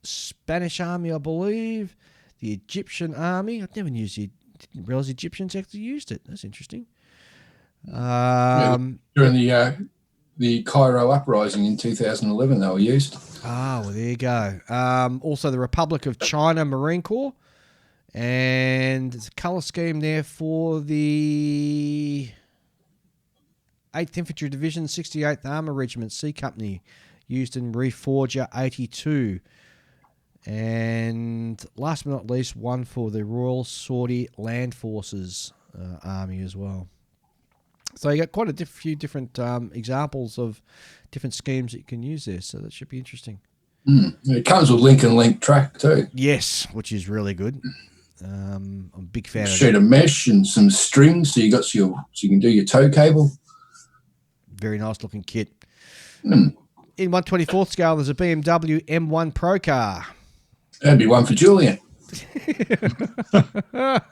Spanish Army, I believe, the Egyptian Army. I didn't realize the Egyptians actually used it. That's interesting. During the Cairo uprising in 2011, they were used. Ah, well, there you go. Also, the Republic of China Marine Corps. And there's a colour scheme there for the 8th Infantry Division, 68th Armour Regiment, C Company, used in Reforger 82. And last but not least, one for the Royal Saudi Land Forces Army as well. So you got quite a few different examples of different schemes that you can use there. So that should be interesting. It comes with link and link track too. Yes, which is really good. I'm a big fan of that. Sheet of mesh and some strings, so you can do your tow cable. Very nice looking kit. In 1/24th scale, there's a BMW M1 Pro car. That'd be one for Julian. What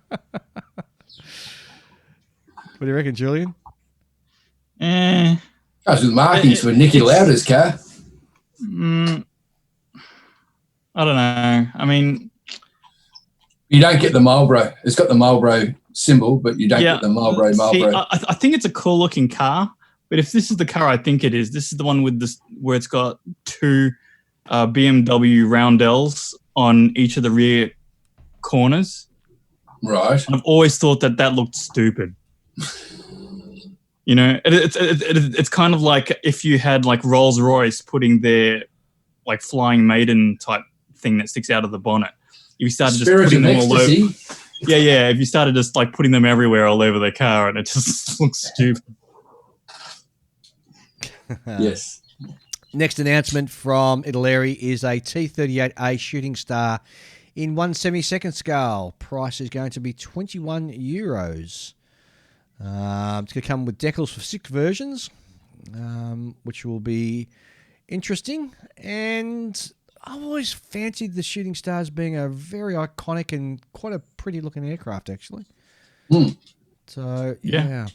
do you reckon, Julian? Goes with markings for Nicky Lauder's car. I don't know. I mean, you don't get the Marlboro. It's got the Marlboro symbol, but you don't get the Marlboro. I think it's a cool looking car, but if this is the car I think it is, this is the one with this where it's got two BMW roundels on each of the rear corners. Right. I've always thought that looked stupid. You know, it's kind of like if you had like Rolls Royce putting their like Flying Maiden type thing that sticks out of the bonnet. If you started just putting them all over, yeah. If you started just like putting them everywhere all over their car, and it just looks stupid. Yes. Next announcement from Italeri is a T-38A Shooting Star in 1/72 scale. Price is going to be €21. It's going to come with decals for 6 versions, which will be interesting. And I've always fancied the Shooting Stars being a very iconic and quite a pretty looking aircraft, actually. So yeah.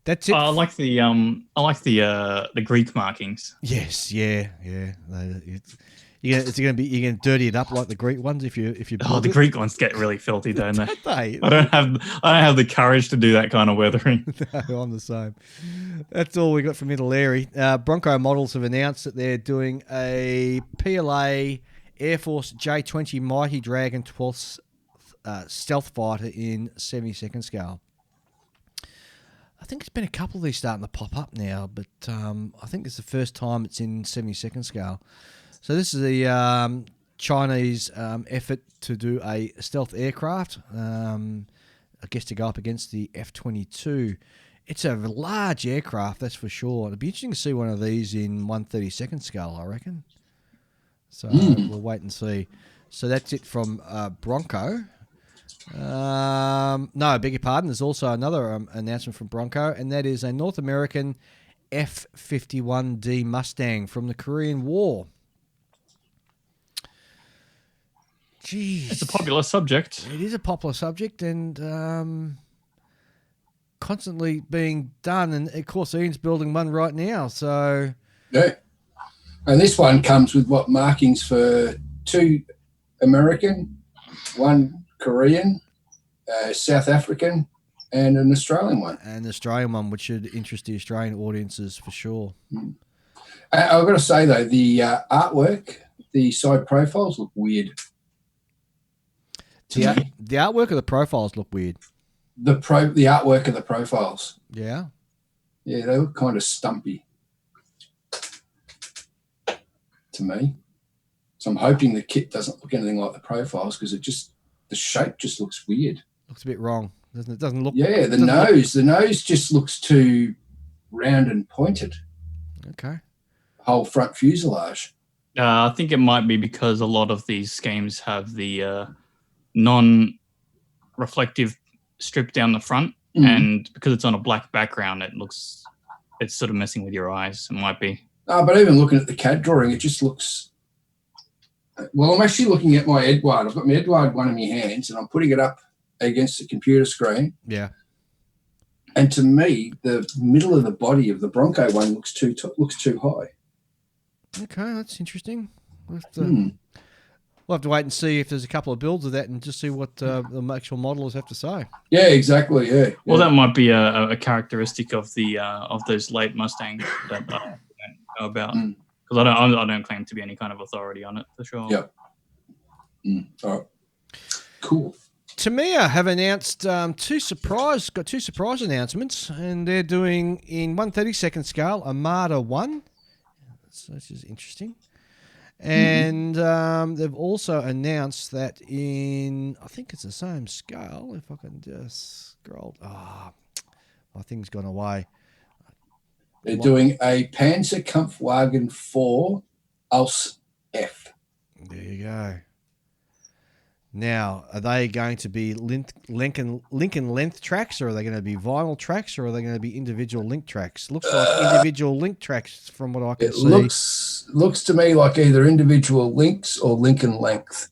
That's it. I like the Greek markings. Yes, yeah. You're gonna dirty it up like the Greek ones if you. The Greek ones get really filthy, don't they? They? I don't have the courage to do that kind of weathering. No, I'm the same. That's all we got from Italeri. Bronco Models have announced that they're doing a PLA Air Force J-20 Mighty Dragon 12th stealth fighter in 72nd scale. I think there's been a couple of these starting to pop up now, but I think it's the first time it's in 72nd scale. So this is the Chinese effort to do a stealth aircraft, I guess to go up against the F-22. It's a large aircraft, that's for sure. It'd be interesting to see one of these in 1/32nd scale, I reckon. So we'll wait and see. So that's it from Bronco. No, I beg your pardon. There's also another announcement from Bronco, and that is a North American F-51D Mustang from the Korean War. Jeez. It's a popular subject. It is a popular subject, and constantly being done. And of course, Ian's building one right now. So yeah, and this one comes with what markings for 2 American, 1 Korean, South African, and an Australian one. And the Australian one, which should interest the Australian audiences for sure. I've got to say, though, the artwork, the side profiles look weird. The artwork of the profiles look weird. The artwork of the profiles. Yeah? Yeah, they look kind of stumpy to me. So I'm hoping the kit doesn't look anything like the profiles because the shape just looks weird. Looks a bit wrong, doesn't it? Doesn't look. Yeah, the nose just looks too round and pointed. Okay. Whole front fuselage. I think it might be because a lot of these schemes have the non-reflective strip down the front, and because it's on a black background, it's sort of messing with your eyes. It might be. But even looking at the CAD drawing, it just looks Well, I'm actually looking at my Edward. I've got my Edward one in my hands, and I'm putting it up against the computer screen. Yeah. And to me, the middle of the body of the Bronco one looks too high. Okay, that's interesting. We'll have to wait and see if there's a couple of builds of that and just see what the actual modelers have to say. Yeah, exactly. Yeah. Well, that might be a characteristic of the of those late Mustangs that I don't know about, because I don't claim to be any kind of authority on it for sure. Yep. All right. Cool. Tamiya have announced two surprise announcements, and they're doing in 1/32 scale a Marder 1. So this is interesting. And they've also announced that in, I think it's the same scale, if I can just scroll. My thing's gone away. They're doing a Panzer Kampfwagen 4 Als F. There you go. Now, are they going to be Lincoln length tracks, or are they going to be vinyl tracks, or are they going to be individual link tracks? Looks like individual link tracks from what I can see. It looks to me like either individual links or Lincoln length.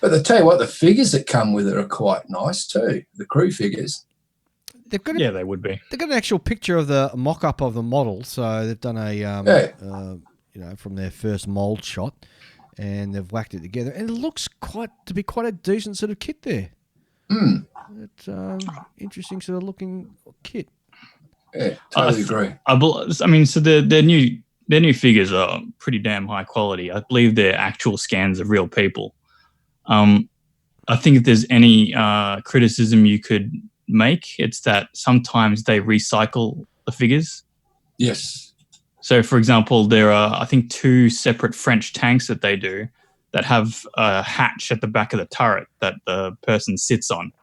But I tell you what, the figures that come with it are quite nice too. The crew figures. They would be. They've got an actual picture of the mock-up of the model, so they've done from their first mold shot. And they've whacked it together, and it looks quite a decent sort of kit there. It's interesting sort of looking kit. Yeah, totally agree. I mean, so their new figures are pretty damn high quality. I believe they're actual scans of real people. I think if there's any criticism you could make, it's that sometimes they recycle the figures. Yes. So, for example, there are, I think, 2 separate French tanks that they do that have a hatch at the back of the turret that the person sits on.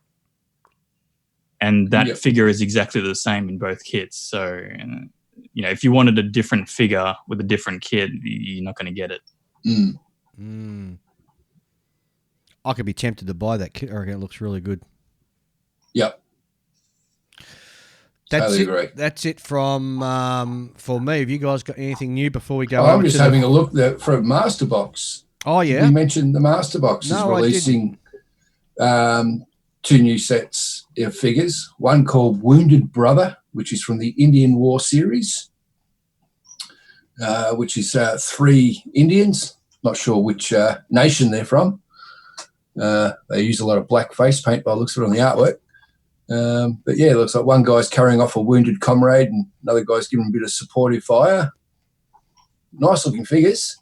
And that figure is exactly the same in both kits. So, if you wanted a different figure with a different kit, you're not going to get it. I could be tempted to buy that kit. I reckon it looks really good. Yep. That's it from for me. Have you guys got anything new before we go? I'm just having a look there for Masterbox. Oh yeah, you mentioned the Masterbox is releasing 2 new sets of figures. One called Wounded Brother, which is from the Indian War series, which is 3 Indians. Not sure which nation they're from. They use a lot of black face paint by the looks of it on the artwork. But yeah, it looks like one guy's carrying off a wounded comrade and another guy's giving a bit of supportive fire. Nice looking figures.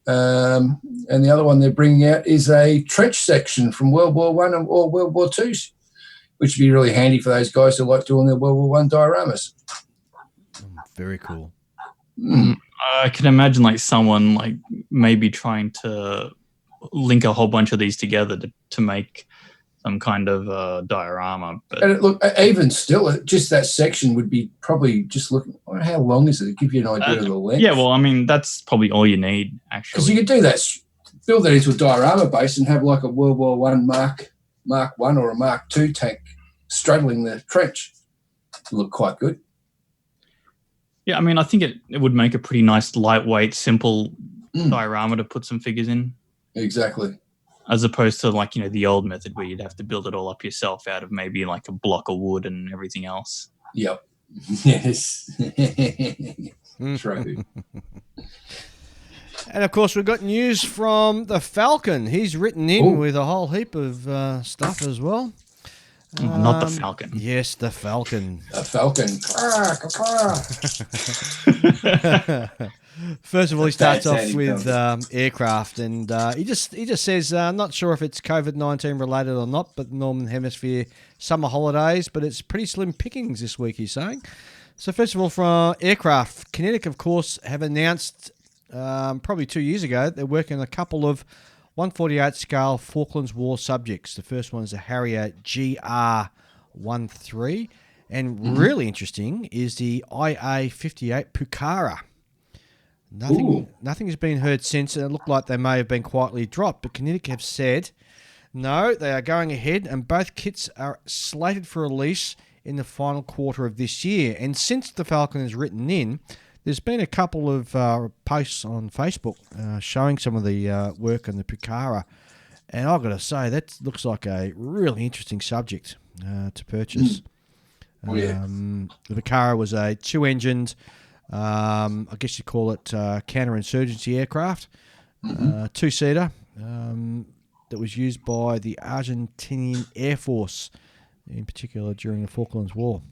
And the other one they're bringing out is a trench section from World War I or World War II, which would be really handy for those guys who like doing their World War I dioramas. Very cool. I can imagine like someone maybe trying to link a whole bunch of these together to make some kind of diorama. But look, even still, just that section would be probably just looking. How long is it? It'd give you an idea of the length. Yeah, well, I mean, that's probably all you need, actually. Because you could do that, build that into a diorama base and have like a World War I Mark I or a Mark II tank straddling the trench. It'd look quite good. Yeah, I mean, I think it would make a pretty nice, lightweight, simple diorama to put some figures in. Exactly. As opposed to the old method where you'd have to build it all up yourself out of maybe like a block of wood and everything else. Yep. Yes. True. And of course, we've got news from the Falcon. He's written in with a whole heap of stuff as well. Not the Falcon. Yes, the Falcon. The Falcon. First of all, he starts off with aircraft, and he just says, "I'm not sure if it's COVID-19 related or not, but the Northern Hemisphere summer holidays, but it's pretty slim pickings this week." He's saying. So first of all, from aircraft, Kinetic, of course, have announced probably 2 years ago they're working on a couple of 148 scale Falklands War subjects. The first one is a Harrier GR-13, and really interesting is the IA-58 Pucara. Nothing has been heard since, and it looked like they may have been quietly dropped, but Kinetic have said no, they are going ahead, and both kits are slated for release in the final quarter of this year. And since the Falcon is written in, There's been a couple of posts on Facebook showing some of the work on the Pucara, and I've got to say that looks like a really interesting subject to purchase. Oh, yeah. The Pucara was a two-engined, I guess you call it counterinsurgency aircraft, two-seater that was used by the Argentinian Air Force, in particular during the Falklands War.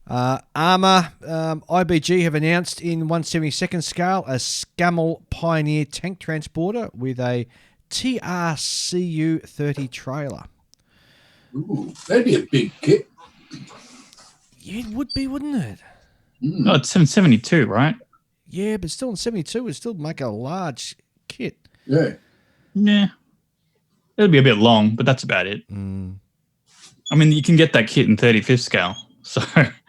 Armour, IBG have announced in 1/72nd scale a Scammell Pioneer tank transporter with a TRCU-30 trailer. Ooh, that'd be a big kit. Yeah, it would be, wouldn't it? No, it's 772, right? Yeah, but still in 72, it would still make a large kit. Yeah. Yeah. It'll be a bit long, but that's about it. I mean, you can get that kit in 35th scale. So.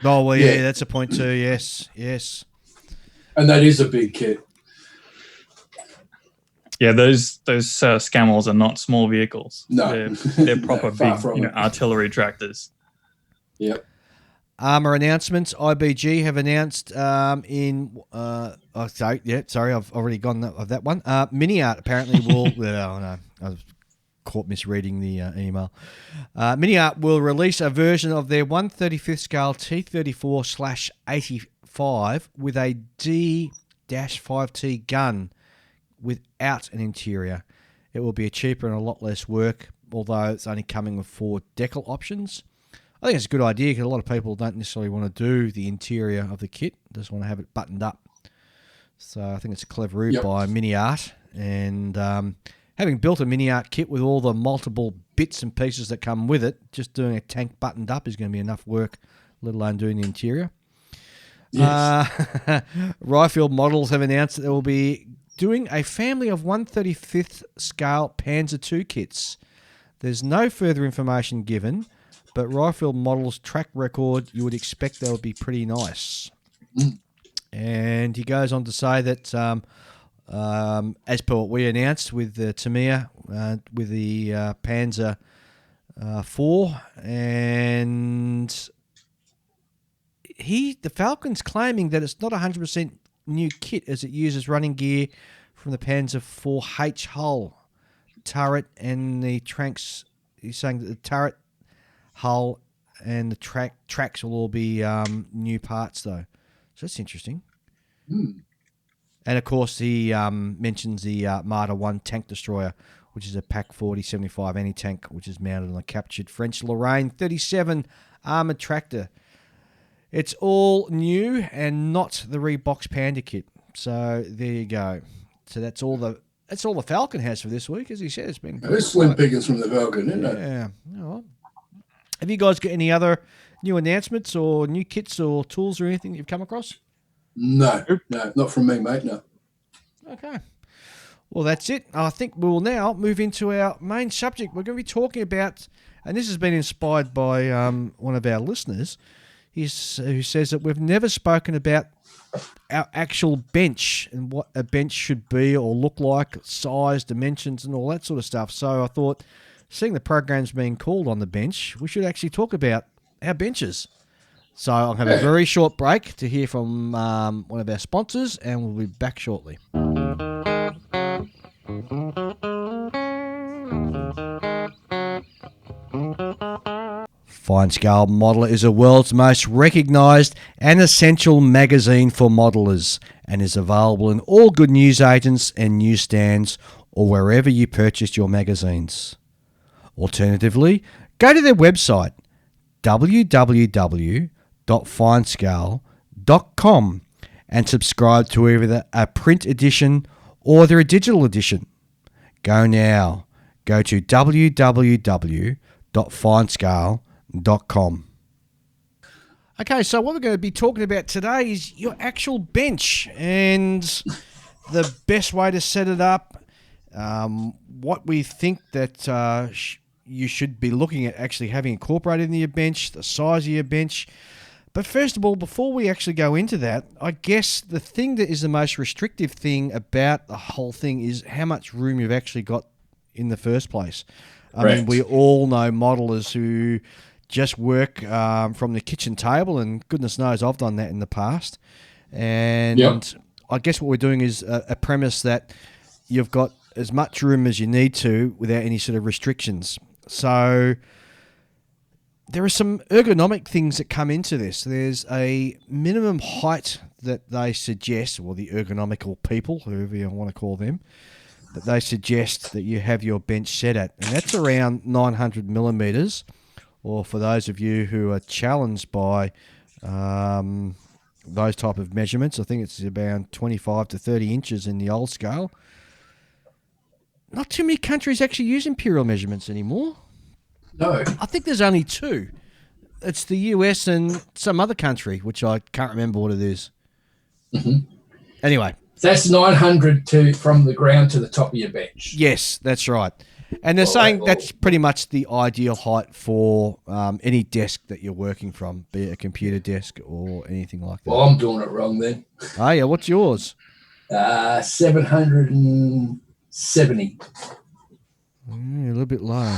Oh, well, yeah, that's a point too. Yes. And that is a big kit. Yeah, those Scammels are not small vehicles. No. They're proper big artillery tractors. Yep. Armour announcements. IBG have announced I've already gone of that one. Mini-Art apparently will... oh, no, I've caught misreading the email. Mini-Art will release a version of their 1/35th scale T-34/85 with a D-5T gun without an interior. It will be cheaper and a lot less work, although it's only coming with 4 decal options. I think it's a good idea because a lot of people don't necessarily want to do the interior of the kit, just want to have it buttoned up. So I think it's a clever route by Mini-Art. And having built a Mini-Art kit with all the multiple bits and pieces that come with it, just doing a tank buttoned up is going to be enough work, let alone doing the interior. Yes. Riffield Models have announced that they will be doing a family of 1/35th scale Panzer II kits. There's no further information given, but Riffield Models' track record, you would expect that would be pretty nice. And he goes on to say that, as per what we announced with the Tamiya, with the Panzer IV, and the Falcon's claiming that it's not 100% new kit as it uses running gear from the Panzer IVH hull, turret, and the tracks. He's saying that the turret, hull, and the tracks will all be new parts though. So that's interesting. And of course, he mentions the Marder 1 tank destroyer, which is a PaK 40-75 anti-tank, which is mounted on a captured French Lorraine 37 armoured tractor. It's all new and not the Reeboks Panda kit. So there you go. So that's all the Falcon has for this week, as he said. It's been slim pickings from the Falcon, isn't it? Yeah. Oh. Have you guys got any other new announcements or new kits or tools or anything you've come across? No, not from me, mate. No. Okay. Well, that's it. I think we'll now move into our main subject. We're going to be talking about, and this has been inspired by one of our listeners, who says that we've never spoken about our actual bench and what a bench should be or look like, size, dimensions, and all that sort of stuff. So I thought, seeing the program's being called On the Bench, we should actually talk about our benches. So I'll have a very short break to hear from one of our sponsors, and we'll be back shortly. Fine Scale Modeler is the world's most recognised and essential magazine for modelers and is available in all good newsagents and newsstands or wherever you purchase your magazines. Alternatively, go to their website www.finescale.com and subscribe to either a print edition or their digital edition. Go now. Go to www.finescale.com. Okay, so what we're going to be talking about today is your actual bench and the best way to set it up, what we think that you should be looking at actually having incorporated in your bench, the size of your bench. But first of all, before we actually go into that, I guess the thing that is the most restrictive thing about the whole thing is how much room you've actually got in the first place. I mean, we all know modelers who just work from the kitchen table, and goodness knows I've done that in the past. And Yep. I guess what we're doing is a premise that you've got as much room as you need to without any sort of restrictions. So there are some ergonomic things that come into this. There's a minimum height that they suggest, or the ergonomical people, whoever you want to call them, that they suggest that you have your bench set at. And that's around 900 millimeters, or for those of you who are challenged by those type of measurements, I think it's about 25 to 30 inches in the old scale. Not too many countries actually use imperial measurements anymore. No. I think there's only two. It's the US and some other country, which I can't remember what it is. Mm-hmm. Anyway. That's 900 from the ground to the top of your bench. Yes, that's right. And they're saying that's pretty much the ideal height for any desk that you're working from, be it a computer desk or anything like that. Well, I'm doing it wrong then. Oh, yeah. What's yours? 770. A little bit low.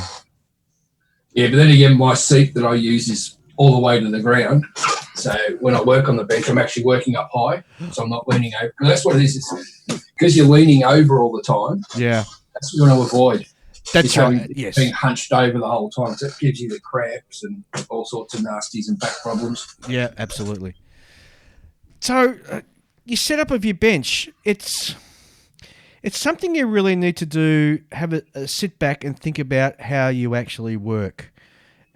Yeah, but then again, my seat that I use is all the way to the ground. So when I work on the bench, I'm actually working up high, so I'm not leaning over. And that's what it is. It's because you're leaning over all the time. Yeah. That's what you want to avoid. That's right. Yes. Being hunched over the whole time. So it gives you the cramps and all sorts of nasties and back problems. Yeah, absolutely. So your setup of your bench, it's something you really need to do, have a sit back and think about how you actually work.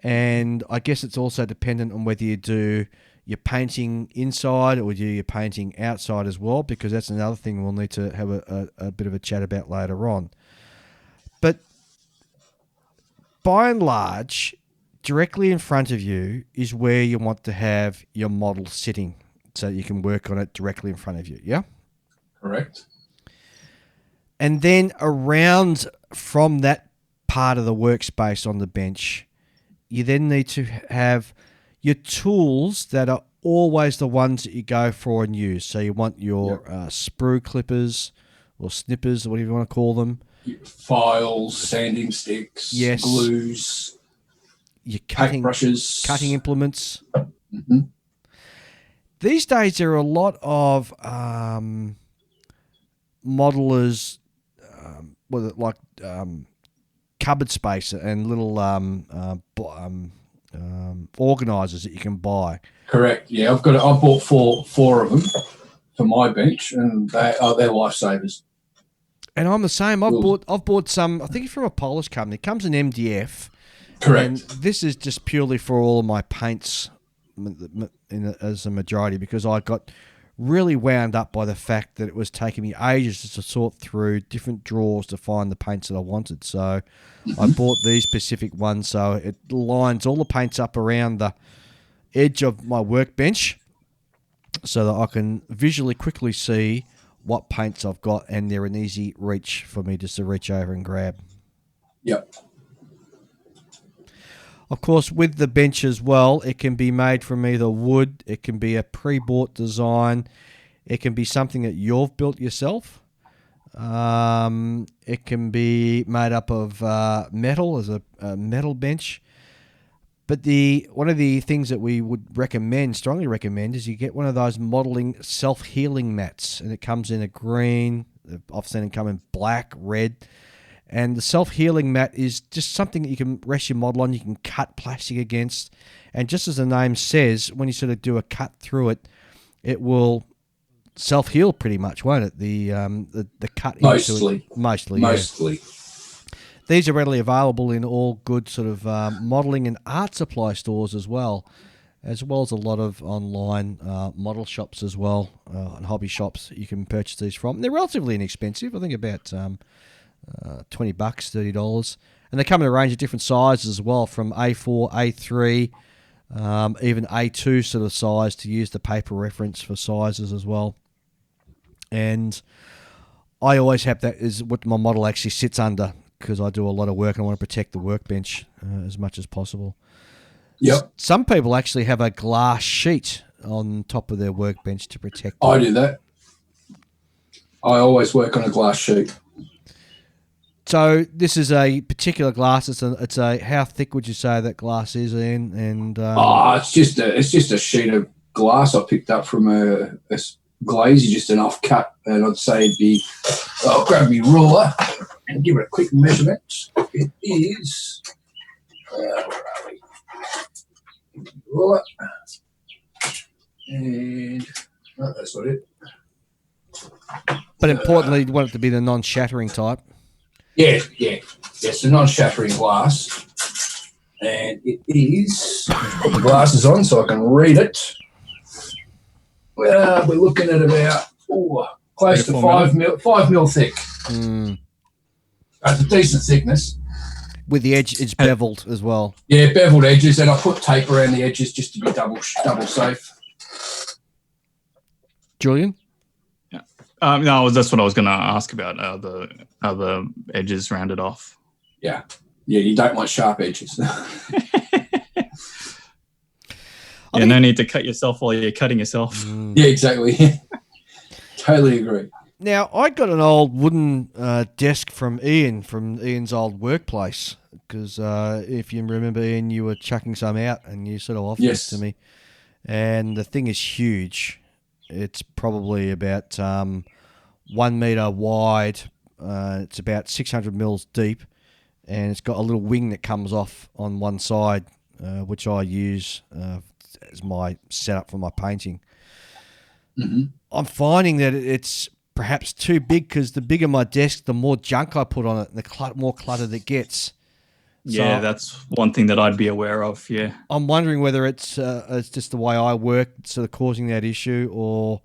And I guess it's also dependent on whether you do your painting inside or do your painting outside as well, because that's another thing we'll need to have a bit of a chat about later on. But by and large, directly in front of you is where you want to have your model sitting so you can work on it directly in front of you, yeah? Correct. And then around from that part of the workspace on the bench, you then need to have your tools that are always the ones that you go for and use. So you want your sprue clippers or snippers, or whatever you want to call them. Files, sanding sticks, yes, glues, your cutting brushes, cutting implements. Mm-hmm. These days there are a lot of modelers with cupboard space and little organisers that you can buy. Correct. Yeah, I bought four of them for my bench, and they're lifesavers. And I'm the same. I've bought some. I think it's from a Polish company. It comes in MDF. Correct. And this is just purely for all of my paints as a majority, because I got really wound up by the fact that it was taking me ages to sort through different drawers to find the paints that I wanted. So I bought these specific ones, so it lines all the paints up around the edge of my workbench so that I can visually quickly see what paints I've got, and they're an easy reach for me just to reach over and grab. Yep. Of course, with the bench as well, it can be made from either wood, it can be a pre-bought design, it can be something that you've built yourself. It can be made up of metal as a metal bench. But one of the things that we would strongly recommend, is you get one of those modelling self-healing mats, and it comes in a green. I've seen it come in black, red. And the self-healing mat is just something that you can rest your model on, you can cut plastic against. And just as the name says, when you sort of do a cut through it, it will self-heal pretty much, won't it? The cut mostly. Into it. Mostly. These are readily available in all good sort of modelling and art supply stores as well as a lot of online model shops as well, and hobby shops you can purchase these from. They're relatively inexpensive. I think about $20, $30. And they come in a range of different sizes as well, from A4, A3, even A2 sort of size, to use the paper reference for sizes as well. And I always have that is what my model actually sits under, because I do a lot of work and I want to protect the workbench as much as possible. Yep. Some people actually have a glass sheet on top of their workbench to protect them. I do that. I always work on a glass sheet. So this is a particular glass. It's a how thick would you say that glass is in? And it's just a sheet of glass I picked up from a glaze, just an off cut, and I'd say it'd be. I'll grab my ruler and give it a quick measurement. It is. Where are we? Ruler, and that's not it. But importantly, you want it to be the non-shattering type. Yeah. It's a non-shattering glass, and it is. Put the glasses on so I can read it. Well, we're looking at about close to 5 mil thick. It's a decent thickness. With the edge, it's beveled as well. Yeah, beveled edges, and I put tape around the edges just to be double safe. Julian? No, that's what I was going to ask about. Are the edges rounded off? Yeah, you don't want sharp edges. No need to cut yourself while you're cutting yourself. Yeah, exactly. Totally agree. Now, I got an old wooden desk from Ian's old workplace, because if you remember, Ian, you were chucking some out and you sort of offered this to me. And the thing is huge. It's probably about 1 metre wide. It's about 600 mils deep, and it's got a little wing that comes off on one side, which I use as my setup for my painting. Mm-hmm. I'm finding that it's perhaps too big, because the bigger my desk, the more junk I put on it, and the more cluttered it gets. Yeah, so that's one thing that I'd be aware of, yeah. I'm wondering whether it's just the way I work sort of causing that issue, or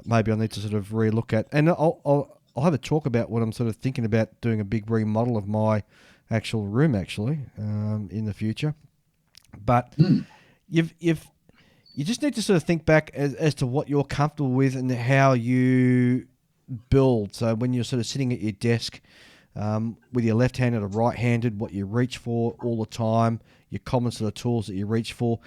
maybe I need to sort of relook at. And I'll have a talk about what I'm sort of thinking about doing a big remodel of my actual room, actually, in the future. But you just need to sort of think back as to what you're comfortable with and how you build. So when you're sort of sitting at your desk with your left-handed or right-handed, what you reach for all the time, your common sort of tools that you reach for,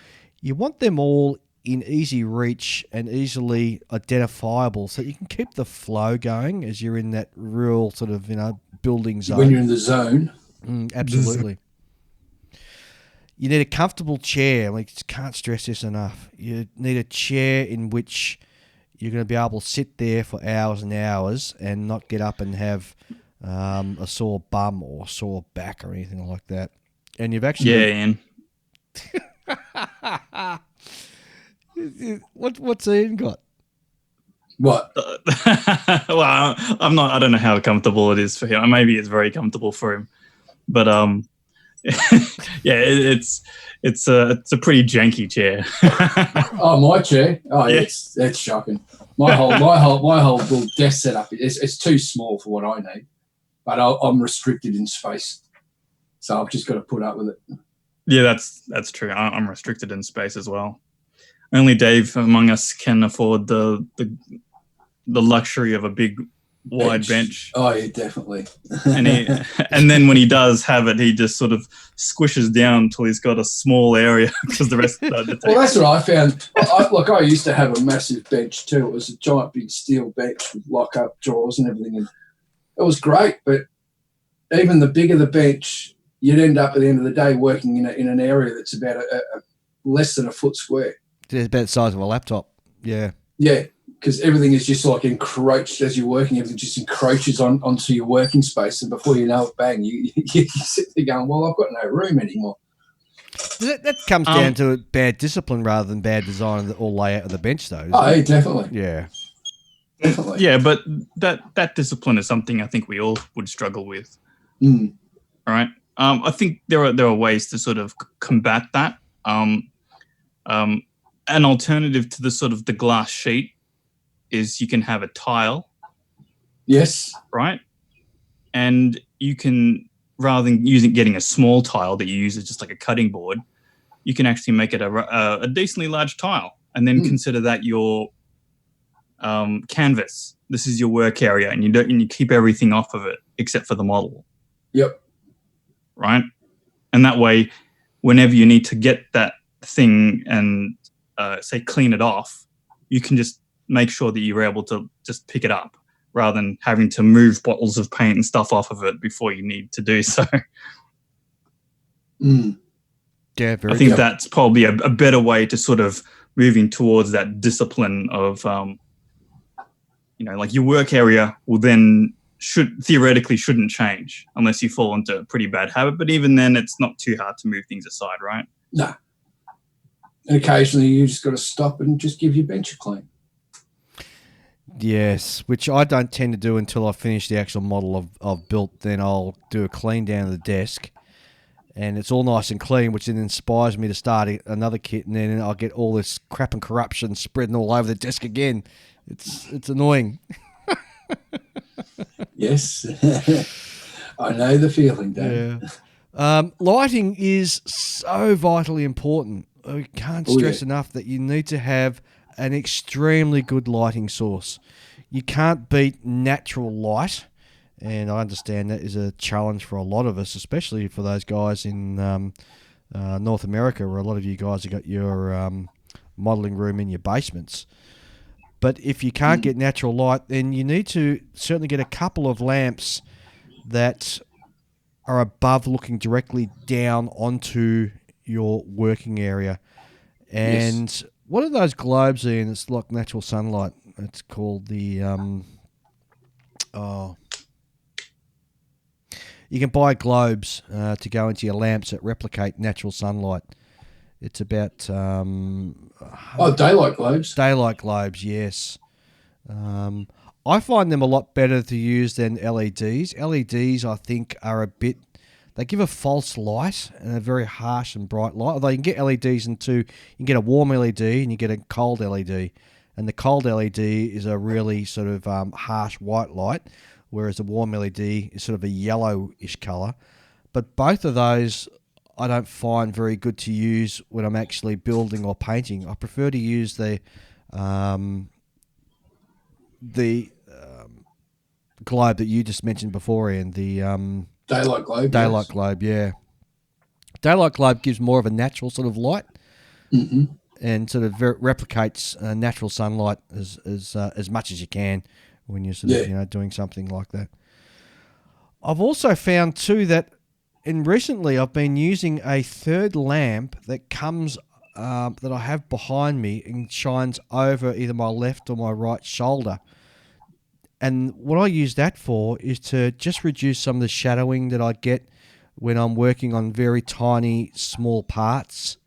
you want them all in easy reach and easily identifiable, so you can keep the flow going as you're in that real sort of, building zone. When you're in the zone. Absolutely. You need a comfortable chair. I just can't stress this enough. You need a chair in which you're going to be able to sit there for hours and hours and not get up and have a sore bum or sore back or anything like that. And you've actually... Yeah, Ian. What's Ian got? What? Well, I don't know how comfortable it is for him. Maybe it's very comfortable for him. But yeah, it's a pretty janky chair. Oh, my chair. Oh, yeah, Yes. that's shocking. My whole little desk setup it's too small for what I need, but I'm restricted in space, so I've just got to put up with it. Yeah, that's true. I'm restricted in space as well. Only Dave among us can afford the luxury of a big wide bench. Oh yeah, definitely. and then when he does have it, he just sort of squishes down until he's got a small area, because the rest of the Well, that's what I found. I used to have a massive bench too. It was a giant big steel bench with lock-up drawers and everything, and it was great. But even the bigger the bench, you'd end up at the end of the day working in an area that's about a less than a foot square. It's about the size of a laptop. Yeah. Yeah, because everything is just like encroached as you're working. Everything just encroaches onto your working space, and before you know it, bang, you sit there going, well, I've got no room anymore. That comes down to bad discipline rather than bad design or layout of the bench, though. Oh, yeah, definitely. Yeah. Definitely. Yeah, but that discipline is something I think we all would struggle with. Mm. All right. I think there are ways to sort of combat that. An alternative to the sort of the glass sheet is you can have a tile. Yes. Right. And you can, rather than getting a small tile that you use as just like a cutting board, you can actually make it a decently large tile, and then consider that your canvas. This is your work area, and you keep everything off of it except for the model. Yep. Right. And that way, whenever you need to get that thing and say clean it off, you can just make sure that you're able to just pick it up, rather than having to move bottles of paint and stuff off of it before you need to do so. Mm. Yeah, I think that's probably a better way to sort of moving towards that discipline of like your work area will then theoretically shouldn't change unless you fall into a pretty bad habit. But even then, it's not too hard to move things aside, right? No. And occasionally you just got to stop and just give your bench a clean. Yes, which I don't tend to do until I finish the actual model I've built. Then I'll do a clean down of the desk, and it's all nice and clean, which then inspires me to start another kit, and then I'll get all this crap and corruption spreading all over the desk again. It's annoying. Yes, I know the feeling, Dan. Yeah. Lighting is so vitally important. I can't stress enough that you need to have an extremely good lighting source. You can't beat natural light, and I understand that is a challenge for a lot of us, especially for those guys in North America, where a lot of you guys have got your modelling room in your basements. But if you can't get natural light, then you need to certainly get a couple of lamps that are above, looking directly down onto your working area. And what are those globes in? It's like natural sunlight. It's called the you can buy globes to go into your lamps that replicate natural sunlight. It's about daylight globes. Daylight globes, yes. I find them a lot better to use than LEDs. LEDs, I think, are a bit... They give a false light and a very harsh and bright light. Although you can get LEDs in two. You can get a warm LED and you get a cold LED. And the cold LED is a really sort of harsh white light, whereas the warm LED is sort of a yellowish colour. But both of those I don't find very good to use when I'm actually building or painting. I prefer to use the globe that you just mentioned before, Ian, the daylight globe. Daylight globe, yeah. Daylight globe gives more of a natural sort of light, and sort of replicates natural sunlight as much as you can when you're sort of doing something like that. I've also found too that recently I've been using a third lamp that comes that I have behind me and shines over either my left or my right shoulder. And what I use that for is to just reduce some of the shadowing that I get when I'm working on very tiny, small parts.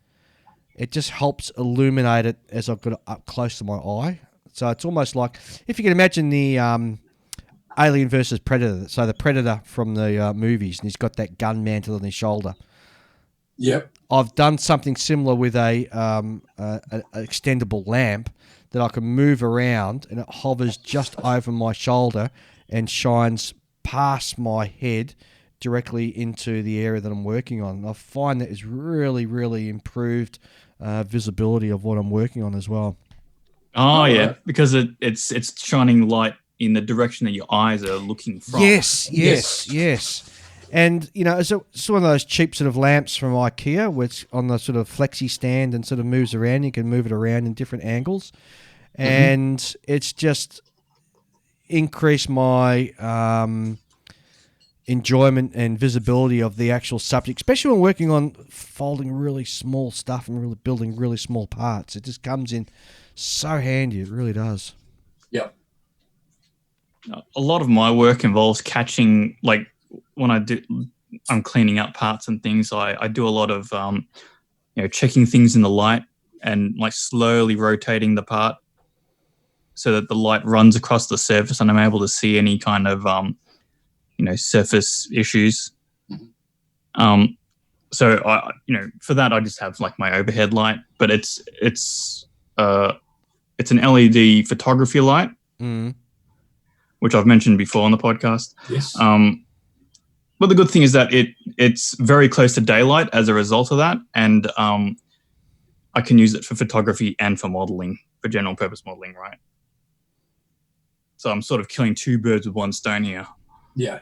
It just helps illuminate it as I've got it up close to my eye. So it's almost like, if you can imagine the Alien versus Predator. So the Predator from the movies, and he's got that gun mantle on his shoulder. Yep. I've done something similar with a extendable lamp that I can move around, and it hovers just over my shoulder and shines past my head directly into the area that I'm working on. I find that is really, really improved visibility of what I'm working on as well. Oh, yeah, because it's shining light in the direction that your eyes are looking from. Yes. And, it's one of those cheap sort of lamps from IKEA, which on the sort of flexi stand and sort of moves around. You can move it around in different angles. And it's just increased my enjoyment and visibility of the actual subject, especially when working on folding really small stuff and really building really small parts. It just comes in so handy. It really does. Yep. A lot of my work involves catching, like when I'm cleaning up parts and things, I do a lot of, checking things in the light and like slowly rotating the part so that the light runs across the surface and I'm able to see any kind of, surface issues. So I, for that, I just have like my overhead light, but it's an LED photography light, which I've mentioned before on the podcast. Yes. But the good thing is that it's very close to daylight as a result of that, and I can use it for photography and for modeling, for general purpose modeling, right? So I'm sort of killing two birds with one stone here. Yeah.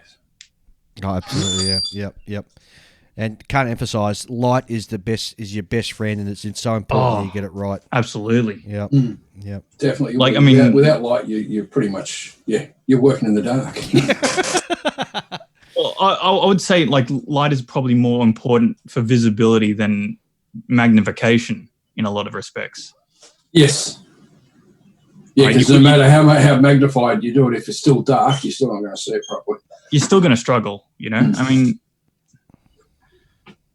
Oh, absolutely. Yeah. Yep. And can't emphasize, light is your best friend, and it's so important that you get it right. Absolutely. Yep. Yep. Definitely. Like, without light, you're pretty much, you're working in the dark. Well, I would say like light is probably more important for visibility than magnification in a lot of respects. Yes. Yeah, because no matter how magnified you do it, if it's still dark, you're still not going to see it properly. You're still going to struggle, you know? I mean,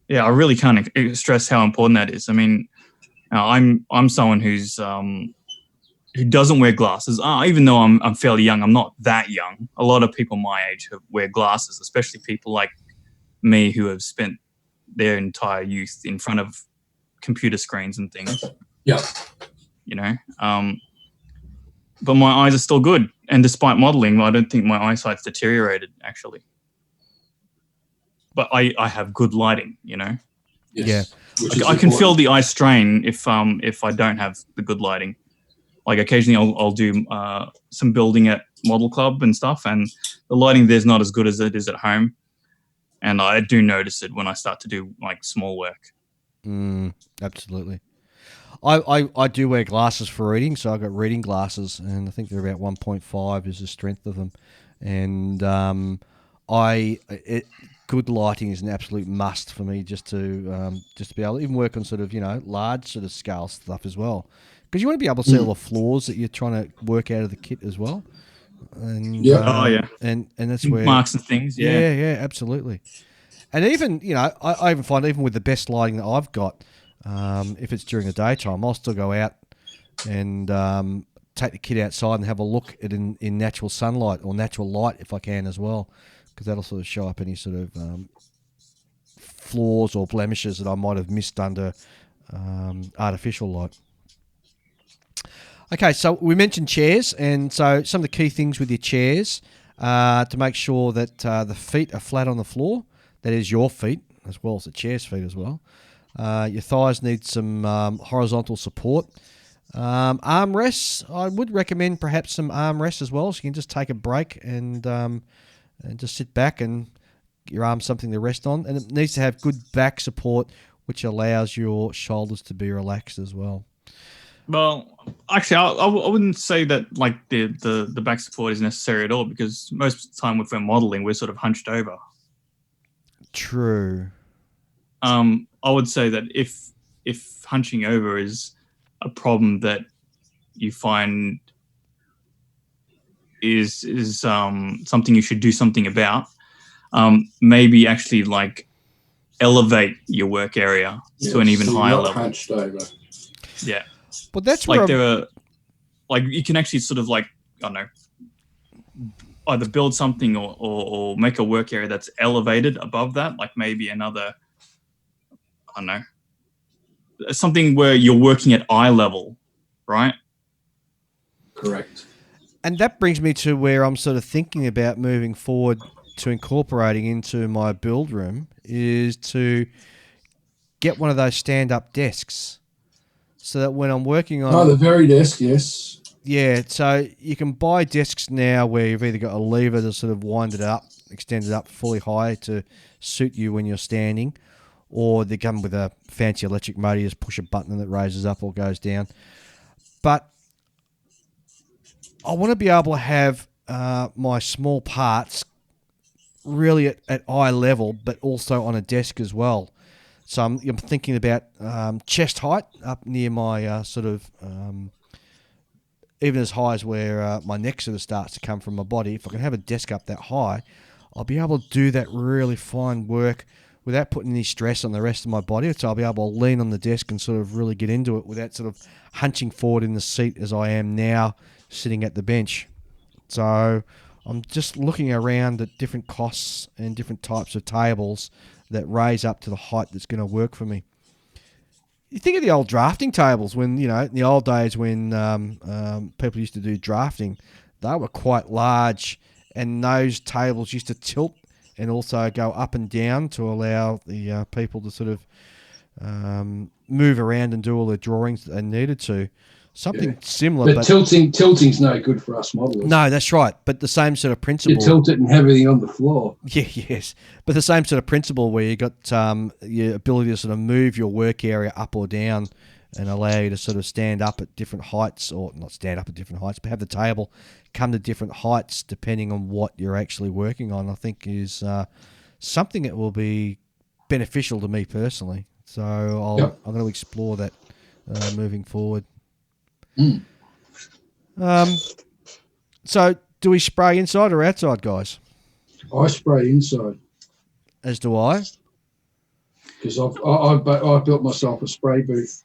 yeah, I really can't stress how important that is. I mean, I'm someone who doesn't wear glasses. Even though I'm fairly young, I'm not that young. A lot of people my age wear glasses, especially people like me who have spent their entire youth in front of computer screens and things. Yeah. You know, but my eyes are still good. And despite modeling, I don't think my eyesight's deteriorated, actually. But I have good lighting, you know. Yes. Yeah. I can feel the eye strain if I don't have the good lighting. Like occasionally I'll do some building at Model Club and stuff, and the lighting there's not as good as it is at home. And I do notice it when I start to do like small work. Absolutely. I do wear glasses for reading, so I've got reading glasses, and I think they're about 1.5 is the strength of them. And good lighting is an absolute must for me just to be able to even work on sort of, you know, large sort of scale stuff as well. Because you want to be able to see all the flaws that you're trying to work out of the kit as well. And, and that's where marks and things. Yeah, absolutely. And even, you know, I even find even with the best lighting that I've got, if it's during the daytime, I'll still go out and take the kit outside and have a look at in natural sunlight or natural light if I can as well, because that'll sort of show up any sort of flaws or blemishes that I might have missed under artificial light. Okay, so we mentioned chairs, and so some of the key things with your chairs to make sure that the feet are flat on the floor. That is your feet, as well as the chair's feet as well. Your thighs need some horizontal support. Armrests, I would recommend perhaps some armrests as well, so you can just take a break and just sit back and your arms something to rest on. And it needs to have good back support, which allows your shoulders to be relaxed as well. Well, actually, I wouldn't say that like the back support is necessary at all, because most of the time if we're modeling, we're sort of hunched over. True. I would say that if hunching over is a problem that you find is something you should do something about, maybe actually like elevate your work area to an even higher level. Hunched over. Yeah. But that's like there are, like you can actually sort of like, I don't know, either build something or make a work area that's elevated above that, like maybe another, I don't know, something where you're working at eye level, right? Correct. And that brings me to where I'm sort of thinking about moving forward to incorporating into my build room is to get one of those stand-up desks. So that when I'm working on... Oh, the very desk, yes. Yeah, so you can buy desks now where you've either got a lever to sort of wind it up, extend it up fully high to suit you when you're standing, or they come with a fancy electric motor, you just push a button and it raises up or goes down. But I want to be able to have my small parts really at eye level, but also on a desk as well. So I'm thinking about chest height up near my sort of, even as high as where my neck sort of starts to come from my body. If I can have a desk up that high, I'll be able to do that really fine work without putting any stress on the rest of my body. So I'll be able to lean on the desk and sort of really get into it without sort of hunching forward in the seat as I am now sitting at the bench. So I'm just looking around at different costs and different types of tables that raise up to the height that's going to work for me. You think of the old drafting tables when, you know, in the old days when people used to do drafting, they were quite large, and those tables used to tilt and also go up and down to allow the people to sort of move around and do all the drawings that they needed to. Something similar. But tilting's no good for us modelers. No, that's right. But the same sort of principle. You tilt it and have everything on the floor. Yeah, yes. But the same sort of principle where you got your ability to sort of move your work area up or down and allow you to sort of stand up at different heights, or not stand up at different heights, but have the table come to different heights depending on what you're actually working on, I think is something that will be beneficial to me personally. So I'm going to explore that moving forward. So do we spray inside or outside, guys? I spray inside As do I. because I built myself a spray booth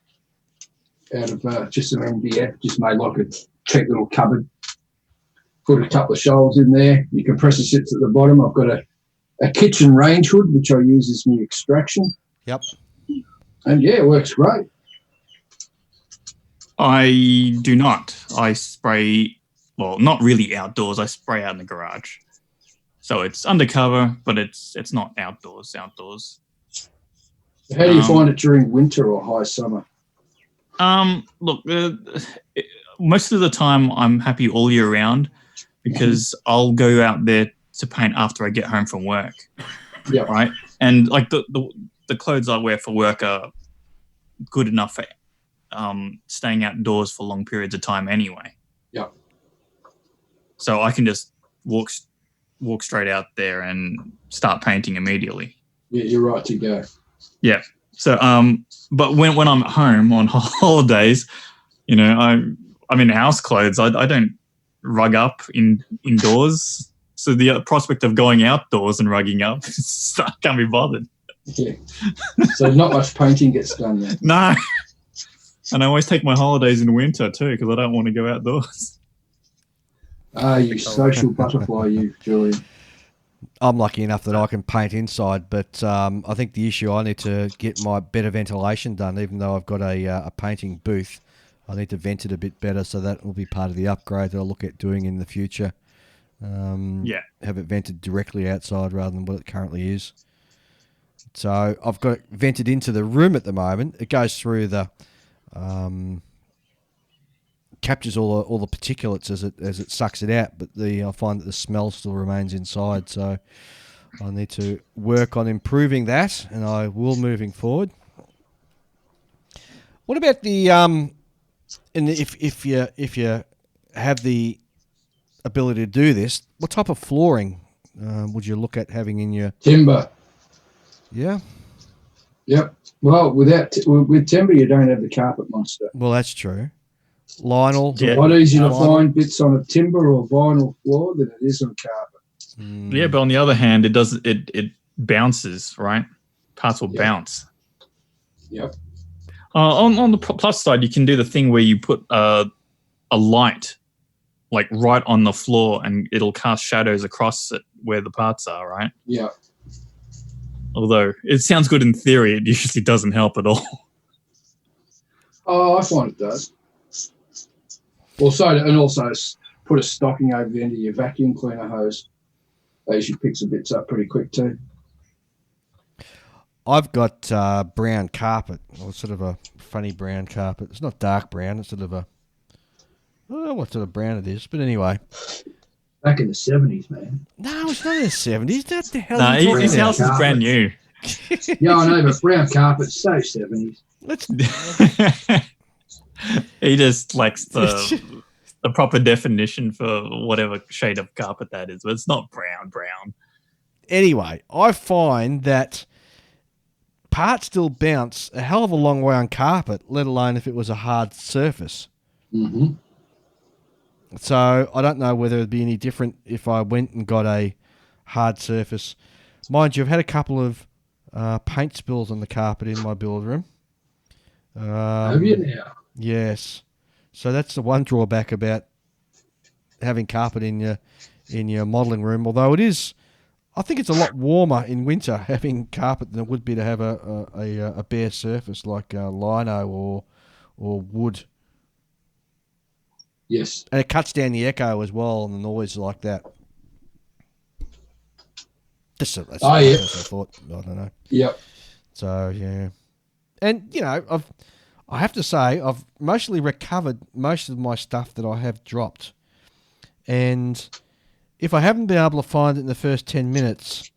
out of just an MDF, just made like a cheap little cupboard. Put a couple of shelves in there. Your compressor sits at the bottom. I've got a kitchen range hood, which I use as my extraction. Yep. And yeah, it works great. I do not. I spray, well, not really outdoors. I spray out in the garage. So it's undercover, but it's not outdoors. How do you find it during winter or high summer? Look, most of the time I'm happy all year round because I'll go out there to paint after I get home from work. Yeah. Right. And like the clothes I wear for work are good enough for staying outdoors for long periods of time anyway. Yeah. So I can just walk straight out there and start painting immediately. Yeah, you're right to go. Yeah. So, but when I'm at home on holidays, you know, I'm in house clothes. I don't rug up indoors. So the prospect of going outdoors and rugging up, I can't be bothered. Yeah. So not much painting gets done then. No. And I always take my holidays in winter too because I don't want to go outdoors. Ah, you social butterfly, you, Julian. I'm lucky enough that I can paint inside, but I think the issue, I need to get my better ventilation done. Even though I've got a painting booth, I need to vent it a bit better, so that will be part of the upgrade that I'll look at doing in the future. Have it vented directly outside rather than what it currently is. So I've got it vented into the room at the moment. It goes through the captures all the particulates as it sucks it out, but I find that the smell still remains inside. So I need to work on improving that, and I will moving forward. What about the and if you have the ability to do this, what type of flooring would you look at having in your timber? Yeah. Yep. Well, with timber, you don't have the carpet monster. Well, that's true. Lionel. It's a lot easier to find bits on a timber or vinyl floor than it is on carpet. Yeah, but on the other hand, it bounces, right? Parts will bounce. Yep. On the plus side, you can do the thing where you put a light like right on the floor and it'll cast shadows across it where the parts are, right? Yeah. Although it sounds good in theory, it usually doesn't help at all. Oh, I find it does. Also put a stocking over the end of your vacuum cleaner hose. That usually picks the bits up pretty quick too. I've got brown carpet, or sort of a funny brown carpet. It's not dark brown. It's sort of I don't know what sort of brown it is, but anyway. Back in the 70s, man. No, it's not in the 70s. What the hell? No, are you talking his about? house is brand new. Yeah, I know, but brown carpet's so 70s. He just likes the proper definition for whatever shade of carpet that is, but it's not brown. Anyway, I find that parts still bounce a hell of a long way on carpet, let alone if it was a hard surface. Mm-hmm. So I don't know whether it'd be any different if I went and got a hard surface. Mind you, I've had a couple of paint spills on the carpet in my build room. Have you now? Yes. So that's the one drawback about having carpet in your modelling room. Although I think it's a lot warmer in winter having carpet than it would be to have a bare surface like lino or wood. Yes. And it cuts down the echo as well and the noise like that. That's what I thought. I don't know. Yep. So, yeah. And, you know, I have to say, I've mostly recovered most of my stuff that I have dropped. And if I haven't been able to find it in the first 10 minutes,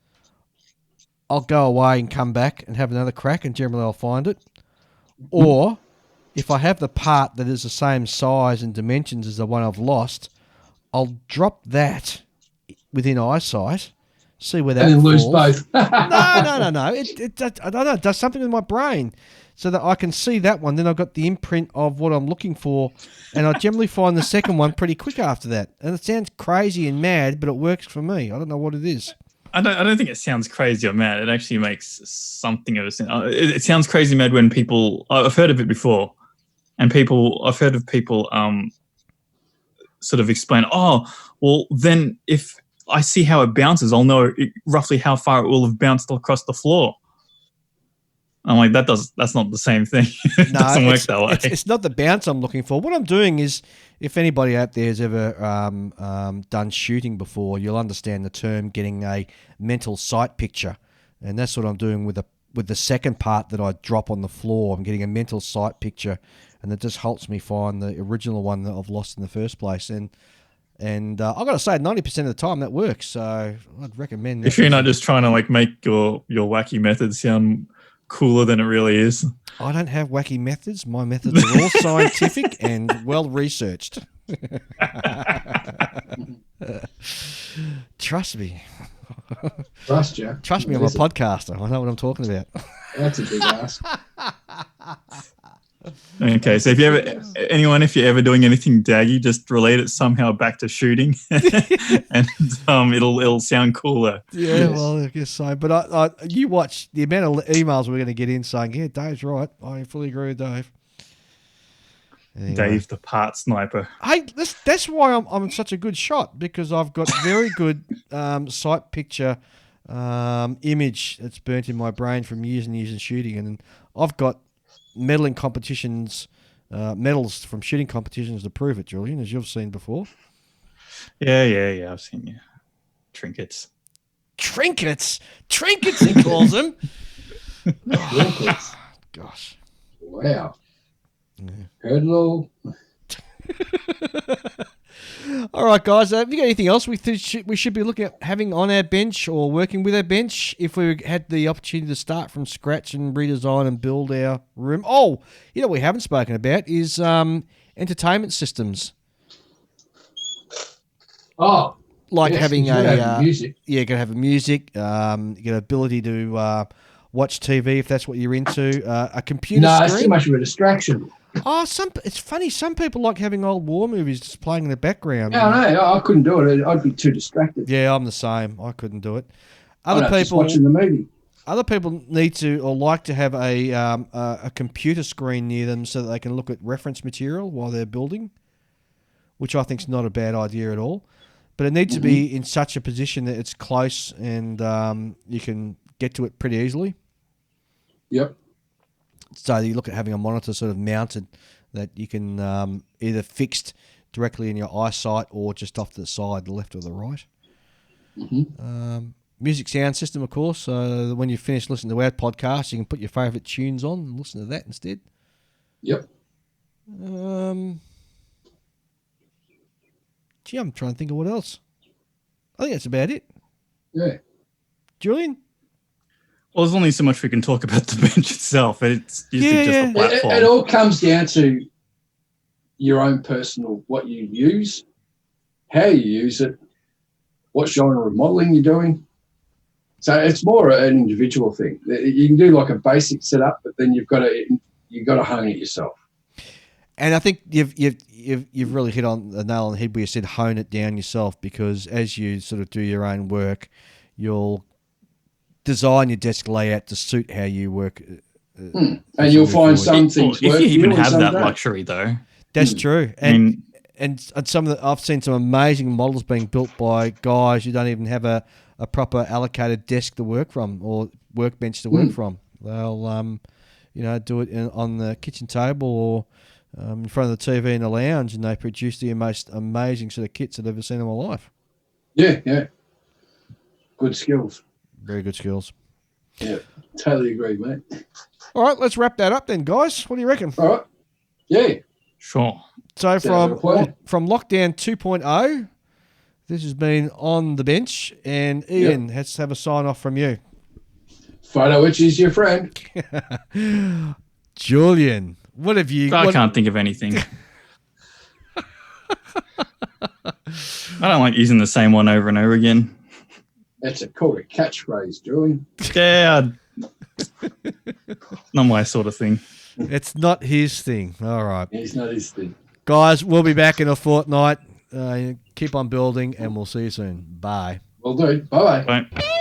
I'll go away and come back and have another crack, and generally I'll find it. Or if I have the part that is the same size and dimensions as the one I've lost, I'll drop that within eyesight, see where that and falls. lose both. No. I don't know. It does something with my brain. so that I can see that one. Then I've got the imprint of what I'm looking for, and I generally find the second one pretty quick after that. And it sounds crazy and mad, but it works for me. I don't know what it is. I don't think it sounds crazy or mad. It actually makes something of a sense. It sounds crazy mad when people. I've heard of it before, and I've heard of people sort of explain. Oh, well, then if I see how it bounces, I'll know roughly how far it will have bounced across the floor. I'm like, that's not the same thing. It doesn't work that way. It's not the bounce I'm looking for. What I'm doing is, if anybody out there has ever done shooting before, you'll understand the term getting a mental sight picture. And that's what I'm doing with the second part that I drop on the floor. I'm getting a mental sight picture, and it just helps me find the original one that I've lost in the first place. And I've got to say, 90% of the time that works. So I'd recommend that. If you're not just trying to like make your wacky method sound cooler than it really is. I don't have wacky methods. My methods are all scientific and well researched. Trust me. Trust you. Trust me, I'm a podcaster. I know what I'm talking about. That's a big ask. Okay, so if you're ever doing anything daggy, just relate it somehow back to shooting, and it'll sound cooler. Yeah, well, I guess so. But you watch the amount of emails we're going to get in saying, "Yeah, Dave's right. I fully agree with Dave." Anyway. Dave, the part sniper. Hey, that's why I'm such a good shot, because I've got very good sight picture image that's burnt in my brain from years and years of shooting, and I've got medals from shooting competitions to prove it, Julian, as you've seen before. Yeah, I've seen you. Trinkets, he calls them. Trinkets. Gosh. Wow. Yeah. Heard it all. All right, guys. Have you got anything else we should be looking at having on our bench or working with our bench if we had the opportunity to start from scratch and redesign and build our room? Oh, you know what we haven't spoken about is entertainment systems. Oh, like yes, having music. Yeah, gonna have a music. You get ability to watch TV if that's what you're into. A computer screen. No, it's too much of a distraction. Oh, it's funny. Some people like having old war movies just playing in the background. Yeah, I know. I couldn't do it. I'd be too distracted. Yeah, I'm the same. I couldn't do it. Just watching the movie. Other people need to or like to have a computer screen near them so that they can look at reference material while they're building, which I think is not a bad idea at all. But it needs to be in such a position that it's close and you can get to it pretty easily. Yep. So you look at having a monitor sort of mounted that you can either fixed directly in your eyesight or just off to the side, the left or the right. Music sound system, of course. So when you finish listening to our podcast, you can put your favourite tunes on and listen to that instead. Yep. Gee, I'm trying to think of what else. I think that's about it. Yeah. Julian? Well, there's only so much we can talk about the bench itself. It's usually just a platform. It all comes down to your own personal, what you use, how you use it, what genre of modelling you're doing. So it's more an individual thing. You can do like a basic setup, but then you've got to hone it yourself. And I think you've really hit on the nail on the head where you said hone it down yourself, because as you sort of do your own work, you'll design your desk layout to suit how you work. And you'll find some things work. If you even have that luxury, though. That's true. And I've seen some amazing models being built by guys who don't even have a proper allocated desk to work from or workbench to work from. They'll do it on the kitchen table or in front of the TV in the lounge, and they produce the most amazing sort of kits I've ever seen in my life. Yeah. Good skills. Very good skills. Yeah, totally agree, mate. All right, let's wrap that up then, guys. What do you reckon? All right. Yeah. Sure. So from Lockdown 2.0, this has been On the Bench, and Ian has to have a sign-off from you. Photo which is your friend. Julian, what have you... I can't think of anything. I don't like using the same one over and over again. That's called a catchphrase, Julian. Yeah. Not my sort of thing. It's not his thing. All right. It's not his thing. Guys, we'll be back in a fortnight. Keep on building, and we'll see you soon. Bye. Well, do. Bye. Bye.